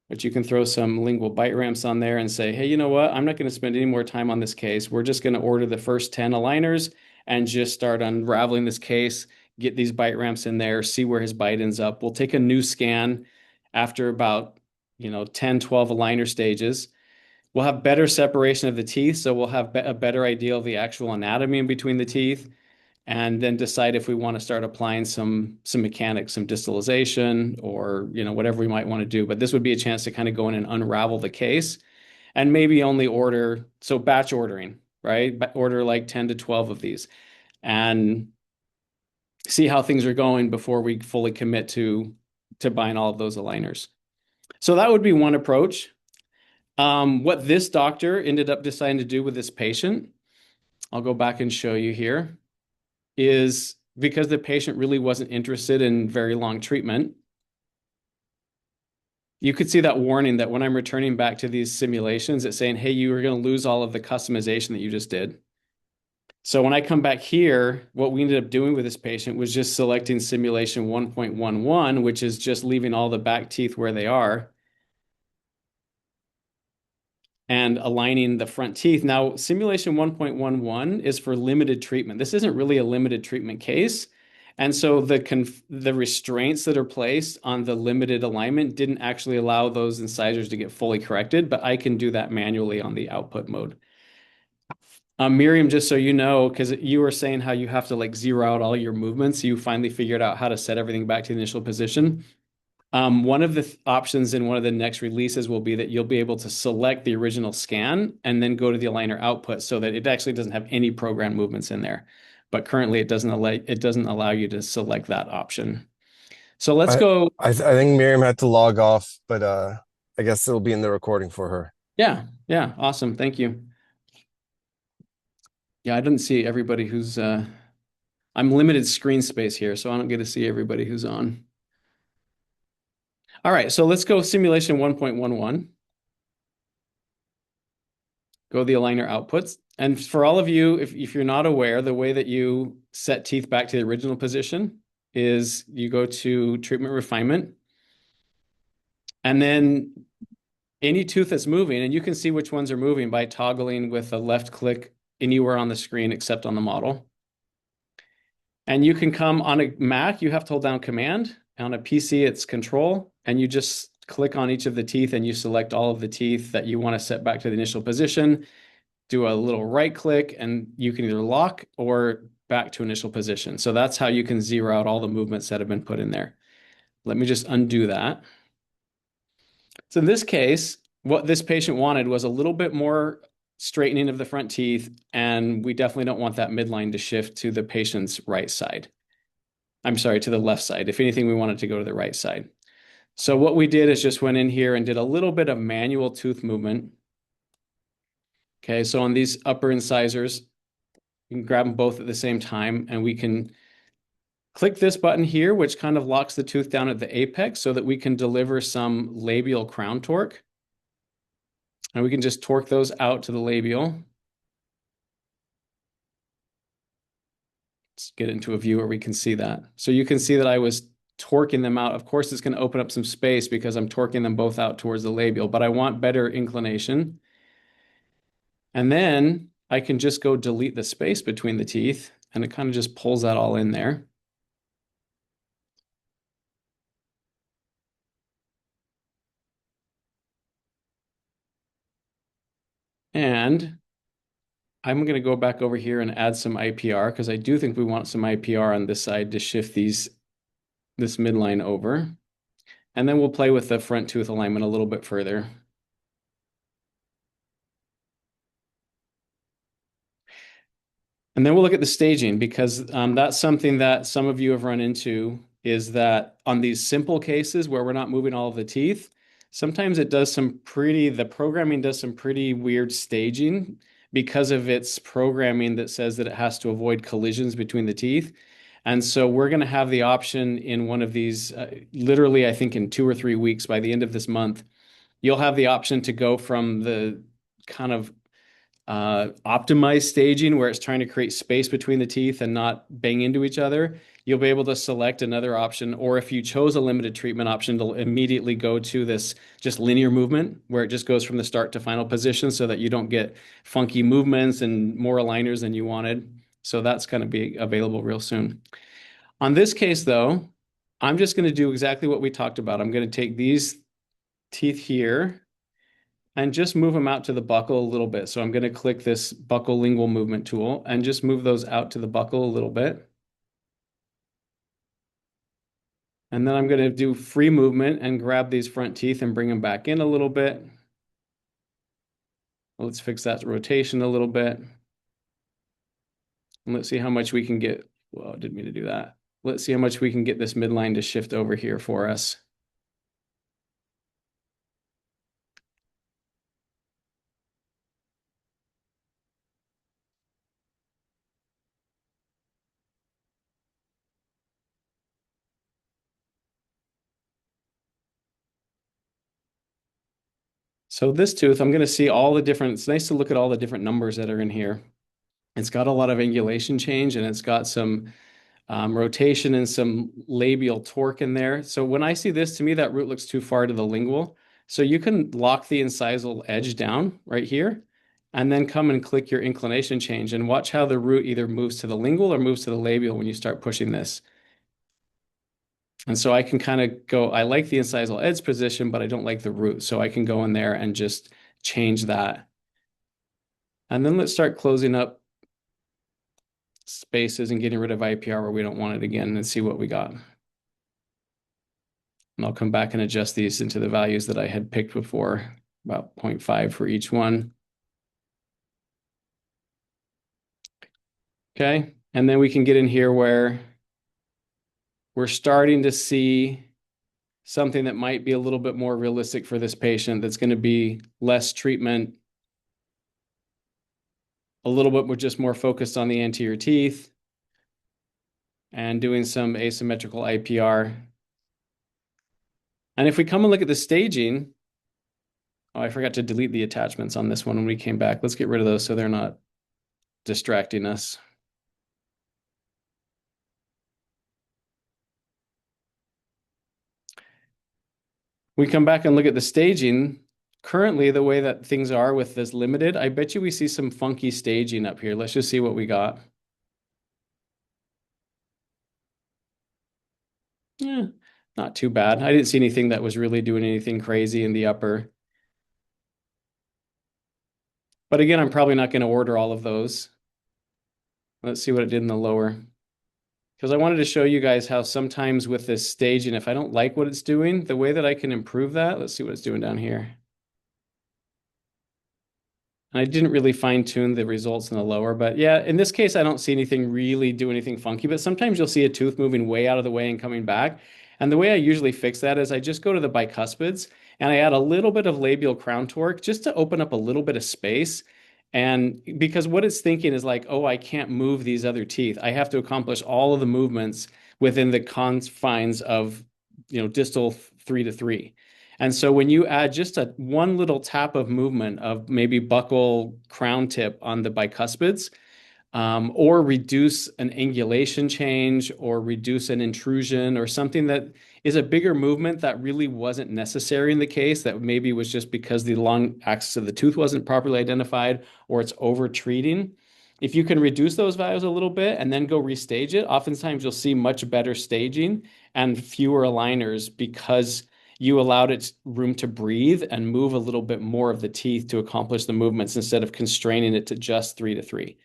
But you can throw some lingual bite ramps on there and say, hey, you know what? I'm not going to spend any more time on this case. We're just going to order the first 10 aligners and just start unraveling this case, get these bite ramps in there, see where his bite ends up. We'll take a new scan after about 10, 12 aligner stages. We'll have better separation of the teeth, so we'll have a better idea of the actual anatomy in between the teeth, and then decide if we want to start applying some mechanics, some distalization, or whatever we might want to do. But this would be a chance to kind of go in and unravel the case, and maybe only order, so batch ordering, right? Order like 10 to 12 of these and see how things are going before we fully commit to buying all of those aligners. So that would be one approach. What this doctor ended up deciding to do with this patient, I'll go back and show you here, is because the patient really wasn't interested in very long treatment. You could see that warning that when I'm returning back to these simulations, it's saying, hey, you are going to lose all of the customization that you just did. So when I come back here, what we ended up doing with this patient was just selecting simulation 1.11, which is just leaving all the back teeth where they are and aligning the front teeth. Now, simulation 1.11 is for limited treatment. This isn't really a limited treatment case. And so the restraints that are placed on the limited alignment didn't actually allow those incisors to get fully corrected, but I can do that manually on the output mode. Miriam, just so you know, because you were saying how you have to like zero out all your movements, you finally figured out how to set everything back to the initial position. One of the options in one of the next releases will be that you'll be able to select the original scan and then go to the aligner output, so that it actually doesn't have any program movements in there. But currently it doesn't allow you to select that option. So let's go. I think Miriam had to log off, but I guess it'll be in the recording for her. Yeah, awesome. Thank you. Yeah, I didn't see everybody who's I'm limited screen space here, so I don't get to see everybody who's on. All right, so let's go simulation 1.11. Go the aligner outputs. And for all of you, if you're not aware, the way that you set teeth back to the original position is you go to treatment refinement, and then any tooth that's moving, and you can see which ones are moving by toggling with a left click anywhere on the screen except on the model. And you can come on a Mac, you have to hold down Command. On a PC, it's Control, and you just click on each of the teeth and you select all of the teeth that you want to set back to the initial position. Do a little right click, and you can either lock or back to initial position. So that's how you can zero out all the movements that have been put in there. Let me just undo that. So in this case, what this patient wanted was a little bit more straightening of the front teeth, and we definitely don't want that midline to shift to the patient's right side. I'm sorry, to the left side. If anything, we want it to go to the right side. So what we did is just went in here and did a little bit of manual tooth movement. Okay, so on these upper incisors, you can grab them both at the same time, and we can click this button here, which kind of locks the tooth down at the apex so that we can deliver some labial crown torque. And we can just torque those out to the labial. Let's get into a view where we can see that. So you can see that I was torquing them out. Of course, it's going to open up some space because I'm torquing them both out towards the labial, but I want better inclination. And then I can just go delete the space between the teeth, and it kind of just pulls that all in there. And I'm going to go back over here and add some IPR because I do think we want some IPR on this side to shift this midline over. And then we'll play with the front tooth alignment a little bit further. And then we'll look at the staging because that's something that some of you have run into, is that on these simple cases where we're not moving all of the teeth, sometimes the programming does some pretty weird staging because of its programming that says that it has to avoid collisions between the teeth. And so we're going to have the option in one of these, literally, I think in 2 or 3 weeks, by the end of this month, you'll have the option to go from the kind of optimized staging where it's trying to create space between the teeth and not bang into each other. You'll be able to select another option, or if you chose a limited treatment option, to immediately go to this just linear movement where it just goes from the start to final position so that you don't get funky movements and more aligners than you wanted. So that's going to be available real soon. On this case, though, I'm just going to do exactly what we talked about. I'm going to take these teeth here and just move them out to the buccal a little bit. So I'm going to click this buccal lingual movement tool and just move those out to the buccal a little bit. And then I'm going to do free movement and grab these front teeth and bring them back in a little bit. Let's fix that rotation a little bit. And let's see how much we can get. Well, I didn't mean to do that. Let's see how much we can get this midline to shift over here for us. So this tooth, I'm going to see all the different, it's nice to look at all the different numbers that are in here. It's got a lot of angulation change, and it's got some rotation and some labial torque in there. So when I see this, to me, that root looks too far to the lingual. So you can lock the incisal edge down right here, and then come and click your inclination change and watch how the root either moves to the lingual or moves to the labial when you start pushing this. And so I can kind of go, I like the incisal edge position, but I don't like the root. So I can go in there and just change that. And then let's start closing up spaces and getting rid of IPR where we don't want it again and see what we got. And I'll come back and adjust these into the values that I had picked before, about 0.5 for each one. Okay, and then we can get in here where we're starting to see something that might be a little bit more realistic for this patient, that's going to be less treatment, a little bit more, just more focused on the anterior teeth, and doing some asymmetrical IPR. And if we come and look at the staging, oh, I forgot to delete the attachments on this one when we came back. Let's get rid of those so they're not distracting us. We come back and look at the staging. Currently, the way that things are with this limited, I bet you we see some funky staging up here. Let's just see what we got. Yeah, not too bad. I didn't see anything that was really doing anything crazy in the upper. But again, I'm probably not going to order all of those. Let's see what it did in the lower. Because I wanted to show you guys how sometimes with this staging, if I don't like what it's doing, the way that I can improve that, let's see what it's doing down here. And I didn't really fine tune the results in the lower, but yeah, in this case, I don't see anything really do anything funky, but sometimes you'll see a tooth moving way out of the way and coming back. And the way I usually fix that is I just go to the bicuspids and I add a little bit of labial crown torque just to open up a little bit of space. And because what it's thinking is like, oh, I can't move these other teeth. I have to accomplish all of the movements within the confines of, distal 3 to 3. And so when you add just one little tap of movement of maybe buccal crown tip on the bicuspids, or reduce an angulation change or reduce an intrusion or something that is a bigger movement that really wasn't necessary in the case, that maybe was just because the long axis of the tooth wasn't properly identified or it's over treating. If you can reduce those values a little bit and then go restage it, oftentimes you'll see much better staging and fewer aligners because you allowed it room to breathe and move a little bit more of the teeth to accomplish the movements instead of constraining it to just 3 to 3.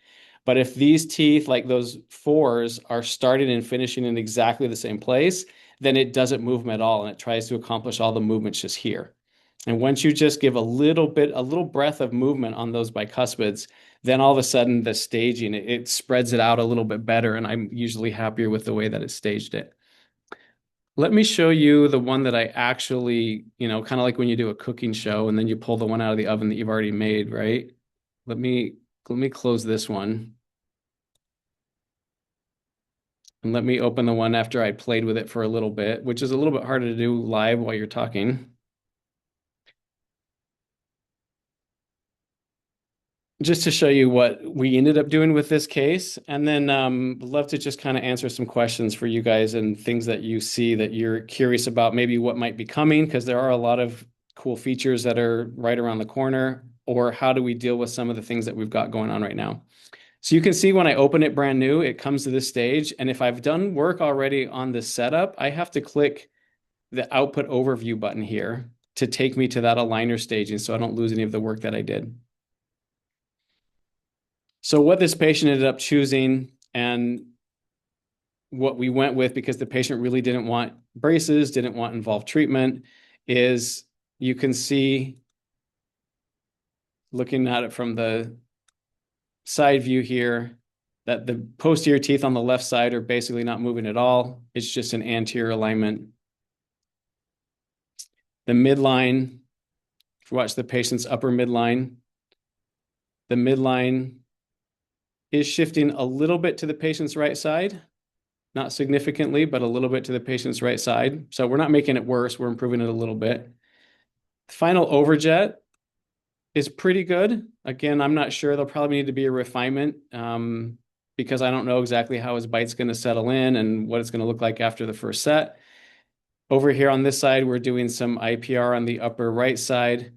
But if these teeth, like those fours, are starting and finishing in exactly the same place, then it doesn't move them at all, and it tries to accomplish all the movements just here. And once you just give a little breath of movement on those bicuspids, then all of a sudden the staging, it spreads it out a little bit better, and I'm usually happier with the way that it staged it. Let me show you the one that I actually, kind of like when you do a cooking show and then you pull the one out of the oven that you've already made, right? Let me close this one. And let me open the one after I played with it for a little bit, which is a little bit harder to do live while you're talking. Just to show you what we ended up doing with this case. And then love to just kind of answer some questions for you guys and things that you see that you're curious about, maybe what might be coming, because there are a lot of cool features that are right around the corner, or how do we deal with some of the things that we've got going on right now. So you can see when I open it brand new, it comes to this stage. And if I've done work already on this setup, I have to click the output overview button here to take me to that aligner staging so I don't lose any of the work that I did. So what this patient ended up choosing and what we went with, because the patient really didn't want braces, didn't want involved treatment, is you can see, looking at it from the side view here, that the posterior teeth on the left side are basically not moving at all. It's just an anterior alignment. The midline, if you watch the patient's upper midline, the midline is shifting a little bit to the patient's right side, not significantly, but a little bit to the patient's right side. So we're not making it worse, we're improving it a little bit. The final overjet is pretty good. Again, I'm not sure. There'll probably need to be a refinement because I don't know exactly how his bite's going to settle in and what it's going to look like after the first set. Over here on this side, we're doing some IPR on the upper right side.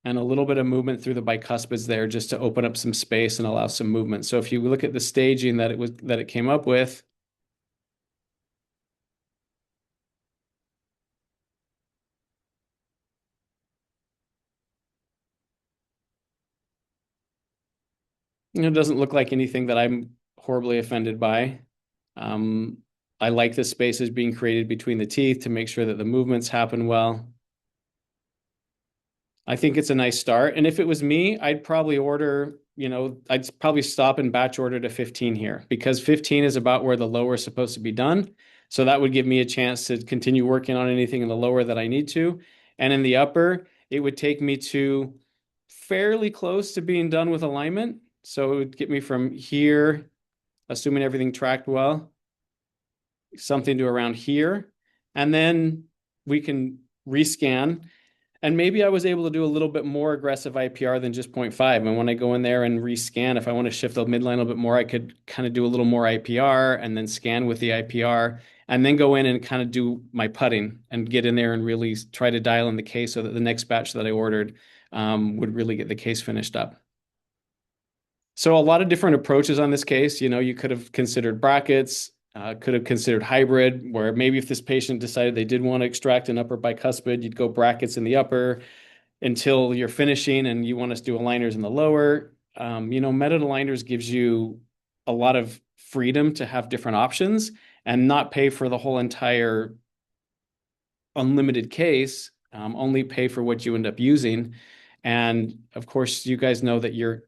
And a little bit of movement through the bicuspids there just to open up some space and allow some movement. So if you look at the staging that it came up with, it doesn't look like anything that I'm horribly offended by. I like the spaces being created between the teeth to make sure that the movements happen well. I think it's a nice start. And if it was me, I'd probably order, I'd probably stop and batch order to 15 here, because 15 is about where the lower is supposed to be done. So that would give me a chance to continue working on anything in the lower that I need to. And in the upper, it would take me to fairly close to being done with alignment. So it would get me from here, assuming everything tracked well, something to around here. And then we can rescan. And maybe I was able to do a little bit more aggressive IPR than just 0.5. And when I go in there and rescan, if I want to shift the midline a little bit more, I could kind of do a little more IPR and then scan with the IPR and then go in and kind of do my putting and get in there and really try to dial in the case so that the next batch that I ordered would really get the case finished up. So a lot of different approaches on this case. You could have considered brackets, could have considered hybrid, where maybe if this patient decided they did want to extract an upper bicuspid, you'd go brackets in the upper until you're finishing and you want us to do aligners in the lower. Medit aligners gives you a lot of freedom to have different options and not pay for the whole entire unlimited case, only pay for what you end up using. And of course, you guys know that your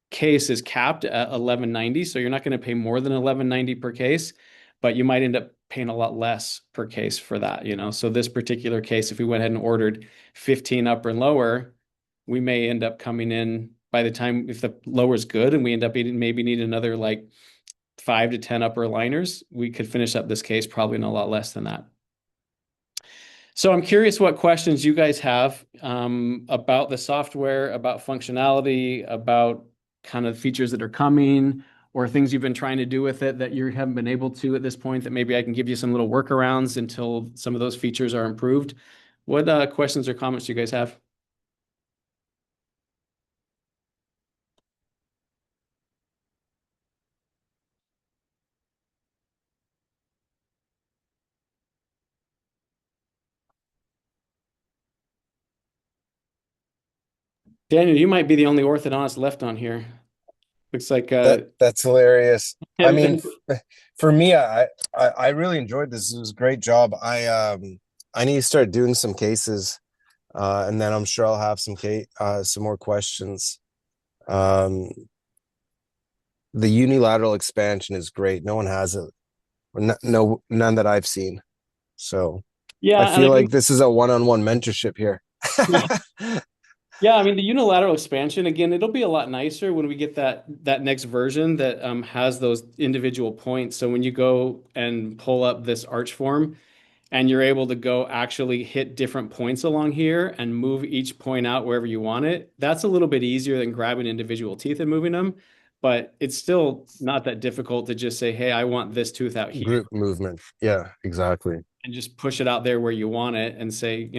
case is capped at 1190, so you're not going to pay more than 1190 per case, but you might end up paying a lot less per case for that. So this particular case, if we went ahead and ordered 15 upper and lower, we may end up coming in, by the time, if the lower is good and we end up maybe need another like 5 to 10 upper liners, we could finish up this case probably in a lot less than that. So I'm curious what questions you guys have about the software, about functionality, about kind of features that are coming, or things you've been trying to do with it that you haven't been able to at this point, that maybe I can give you some little workarounds until some of those features are improved. What questions or comments do you guys have? Daniel, you might be the only orthodontist left on here. Looks like That's hilarious. I mean, everything. for me, I really enjoyed this. It was a great job. I need to start doing some cases, and then I'm sure I'll have some more questions. Um, the unilateral expansion is great. No one has it, or none that I've seen. So I Yeah, and I feel mean, like this is a one-on-one mentorship here. yeah, I mean the unilateral expansion again, it'll be a lot nicer when we get that next version that has those individual points. So when you go and pull up this arch form and you're able to go actually hit different points along here and move each point out wherever you want it, that's a little bit easier than grabbing individual teeth and moving them. But it's still not that difficult to just say, hey, I want this tooth out here Group movement. Yeah, exactly. and just push it out there where you want it and say,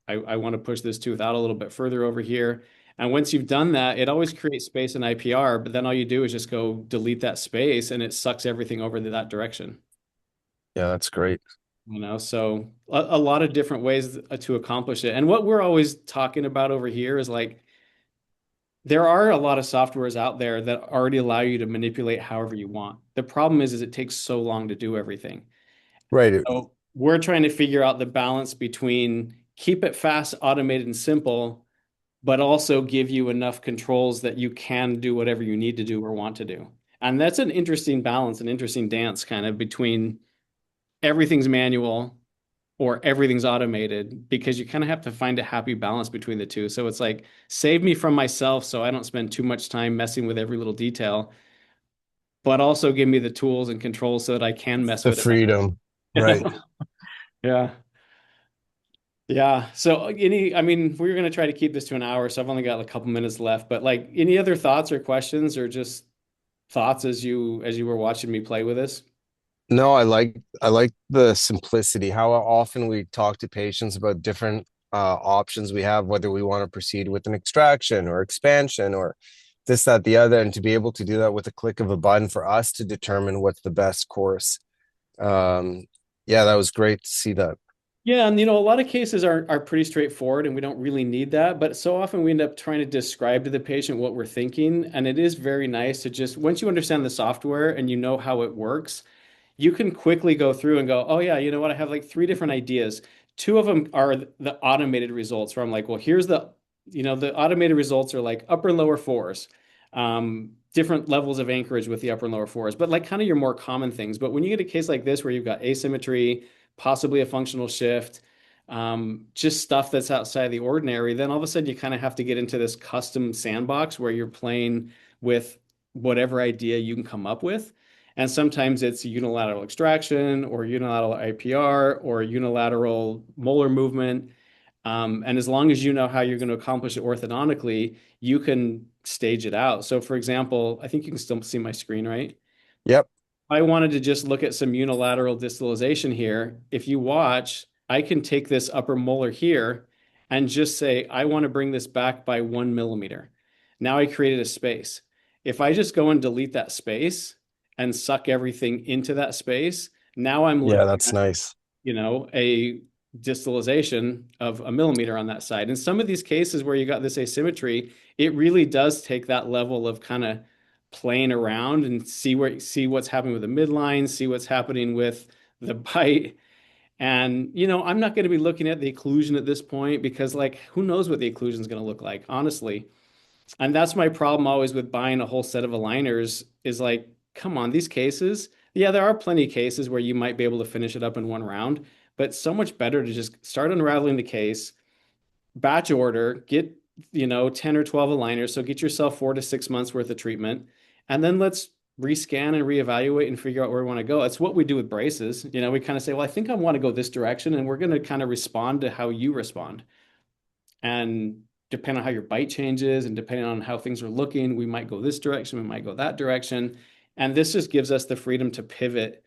I want to push this tooth out a little bit further over here. And once you've done that, it always creates space in IPR, but then all you do is just go delete that space and it sucks everything over to that direction. Yeah, that's great. So a lot of different ways to accomplish it. And what we're always talking about over here is like, there are a lot of softwares out there that already allow you to manipulate however you want. The problem is it takes so long to do everything. Right. So we're trying to figure out the balance between keep it fast, automated, and simple, but also give you enough controls that you can do whatever you need to do or want to do. And that's an interesting balance, an interesting dance kind of between everything's manual or everything's automated, because you kind of have to find a happy balance between the two. So it's like, save me from myself so I don't spend too much time messing with every little detail, but also give me the tools and controls so that I can mess The with freedom. Right. it. Yeah. Yeah. So I mean, we're going to try to keep this to an hour, so I've only got a couple minutes left, but like any other thoughts or questions or just thoughts as you were watching me play with this? No, I like the simplicity. How often we talk to patients about different options we have, whether we want to proceed with an extraction or expansion or this, that, the other, and to be able to do that with a click of a button for us to determine what's the best course. Um, yeah, that was great to see that. Yeah, and a lot of cases are pretty straightforward and we don't really need that, but so often we end up trying to describe to the patient what we're thinking, and it is very nice to just once you understand the software and you know how it works, you can quickly go through and go, oh yeah, you know what? I have like three different ideas. Two of them are the automated results where I'm like, well, here's the automated results are like upper and lower fours, different levels of anchorage with the upper and lower fours, but like kind of your more common things. But when you get a case like this where you've got asymmetry, possibly a functional shift, just stuff that's outside the ordinary, then all of a sudden you kind of have to get into this custom sandbox where you're playing with whatever idea you can come up with. And sometimes it's unilateral extraction or unilateral IPR or unilateral molar movement. And as long as you know how you're going to accomplish it orthodontically, you can stage it out. So, for example, I think you can still see my screen, right? Yep. I wanted to just look at some unilateral distalization here. If you watch, I can take this upper molar here and just say, I want to bring this back by 1 millimeter. Now I created a space. If I just go and delete that space and suck everything into that space, now I'm Yeah, looking that's at, nice. a distalization of 1 millimeter on that side. In some of these cases where you got this asymmetry, it really does take that level of kind of playing around and see what's happening with the midline, see what's happening with the bite. And I'm not going to be looking at the occlusion at this point because like who knows what the occlusion is going to look like, honestly. And that's my problem always with buying a whole set of aligners is like, come on, these cases, yeah, there are plenty of cases where you might be able to finish it up in one round, but so much better to just start unraveling the case, batch order, get, 10 or 12 aligners. So get yourself 4 to 6 months worth of treatment. And then let's rescan and reevaluate and figure out where we want to go. It's what we do with braces. You know, we kind of say, well, I think I want to go this direction, and we're going to kind of respond to how you respond. And depending on how your bite changes and depending on how things are looking, we might go this direction, we might go that direction. And this just gives us the freedom to pivot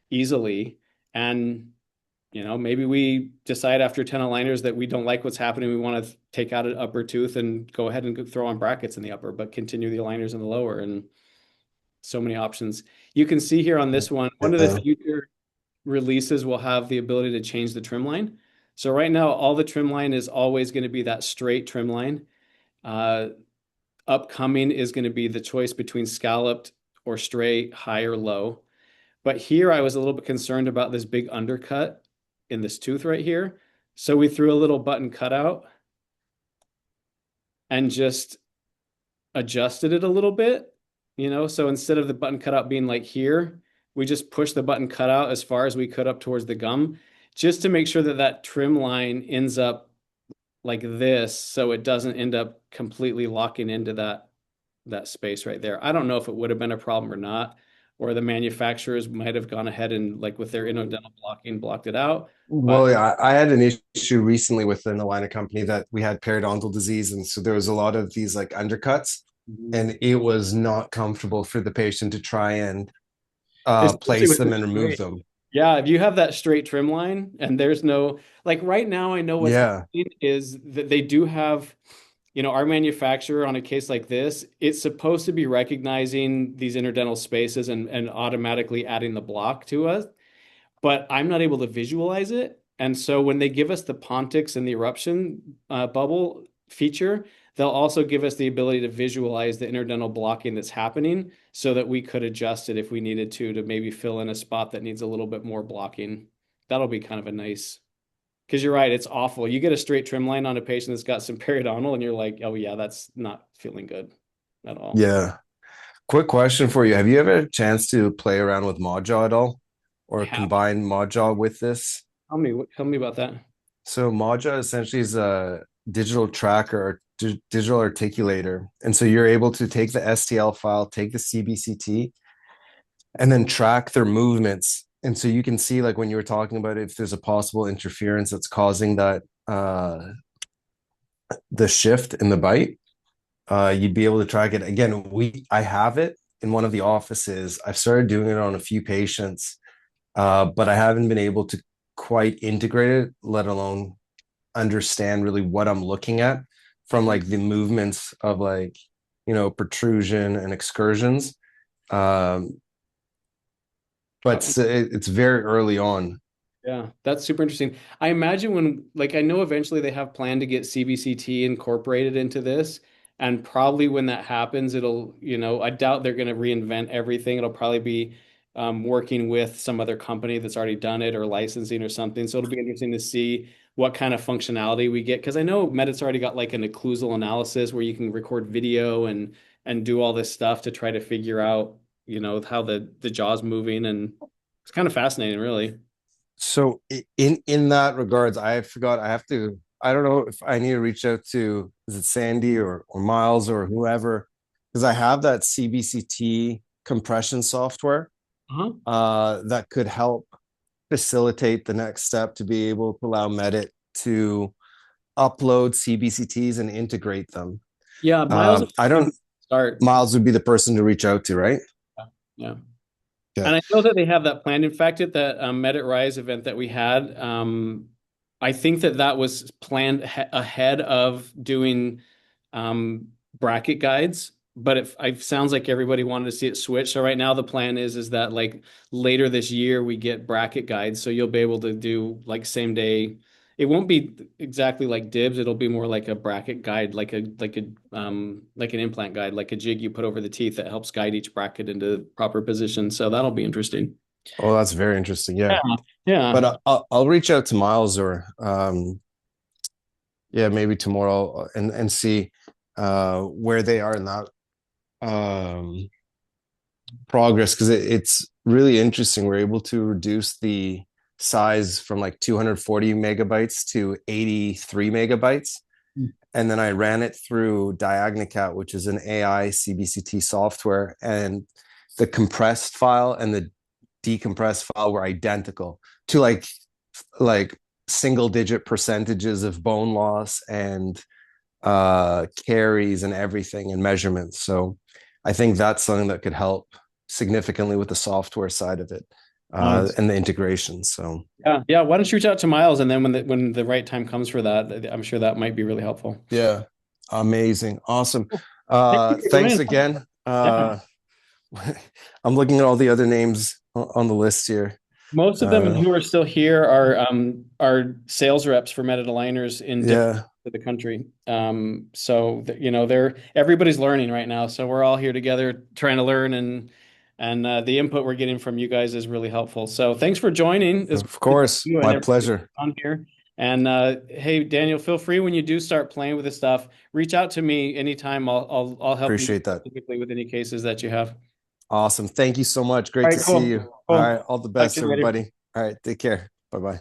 easily. And, you know, maybe we decide after 10 aligners that we don't like what's happening. We want to take out an upper tooth and go ahead and throw on brackets in the upper, but continue the aligners in the lower. And so many options. You can see here on this one of the future releases will have the ability to change the trim line. So right now, all the trim line is always going to be that straight trim line. Upcoming is going to be the choice between scalloped or straight, high or low. But here I was a little bit concerned about this big undercut in this tooth right here. So we threw a little button cutout and just adjusted it a little bit, you know? So instead of the button cutout being like here, we just pushed the button cutout as far as we could up towards the gum, just to make sure that that trim line ends up like this, so it doesn't end up completely locking into that space right there. I don't know if it would have been a problem or not, or the manufacturers might have gone ahead and like with their interdental blocking blocked it out. Well, yeah, I had an issue recently with an aligner company that we had periodontal disease, and so there was a lot of these like undercuts, and it was not comfortable for the patient to try and place them and remove them. Yeah, if you have that straight trim line and there's no, like right now, I know what's happening is that they do have, you know, our manufacturer on a case like this, it's supposed to be recognizing these interdental spaces and automatically adding the block to us, but I'm not able to visualize it. And so when they give us the Pontics and the eruption bubble feature, they'll also give us the ability to visualize the interdental blocking that's happening so that we could adjust it if we needed to maybe fill in a spot that needs a little bit more blocking. That'll be kind of a nice, because you're right, it's awful. You get a straight trim line on a patient that's got some periodontal and you're like, oh yeah, that's not feeling good at all. Yeah. Quick question for you. Have you ever had a chance to play around with ModJaw at all? Or combine ModJaw with this? Tell me about that. So ModJaw essentially is a digital tracker or digital articulator. And so you're able to take the STL file, take the CBCT, and then track their movements. And so you can see, like when you were talking about if there's a possible interference that's causing that the shift in the bite, you'd be able to track it. Again, I have it in one of the offices. I've started doing it on a few patients, but I haven't been able to quite integrate it, let alone understand really what I'm looking at from like the movements of like, you know, protrusion and excursions. But it's very early on. Yeah, that's super interesting. I imagine when, like, I know eventually they have planned to get CBCT incorporated into this. And probably when that happens, it'll, you know, I doubt they're going to reinvent everything. It'll probably be working with some other company that's already done it or licensing or something. So it'll be interesting to see what kind of functionality we get. Because I know Medit's already got like an occlusal analysis where you can record video and do all this stuff to try to figure out, you know, how the jaw's moving. And it's kind of fascinating, really. So in that regards, I forgot I don't know if I need to reach out to, is it Sandy or Miles or whoever, because I have that CBCT compression software that could help facilitate the next step to be able to allow Medit to upload CBCTs and integrate them. Yeah, Miles. Miles would be the person to reach out to, right? Yeah. And I know that they have that planned. In fact, at that Medit Rise event that we had, I think that was planned ahead of doing bracket guides. But it sounds like everybody wanted to see it switch. So right now the plan is that like later this year we get bracket guides. So you'll be able to do like same day. It won't be exactly like dibs. It'll be more like a bracket guide, like an implant guide, like a jig you put over the teeth that helps guide each bracket into proper position. So that'll be interesting. Oh, that's very interesting. Yeah. Yeah. But I'll reach out to Miles or maybe tomorrow and see where they are in that progress, because it's really interesting. We're able to reduce the size from like 240 megabytes to 83 megabytes. And then I ran it through Diagnocat, which is an AI CBCT software, and the compressed file and the decompressed file were identical to like single digit percentages of bone loss and caries and everything and measurements. So I think that's something that could help significantly with the software side of it and the integration. So yeah. Why don't you reach out to Miles, and then when the right time comes for that, I'm sure that might be really helpful. yeah, amazing, awesome. Thanks Thanks again. Yeah. I'm looking at all the other names on the list here. Most of them who are still here are sales reps for Medit aligners in different parts of the country. So everybody's learning right now. So we're all here together trying to learn, and the input we're getting from you guys is really helpful. So thanks for joining. Of course, my pleasure. On here. And hey, Daniel, feel free when you do start playing with this stuff, reach out to me anytime. I'll help Appreciate you that. specifically with any cases that you have. Awesome. Thank you so much. Great to see you. Cool. All right. All the best, Talk to you later. everybody. All right. Take care. Bye-bye.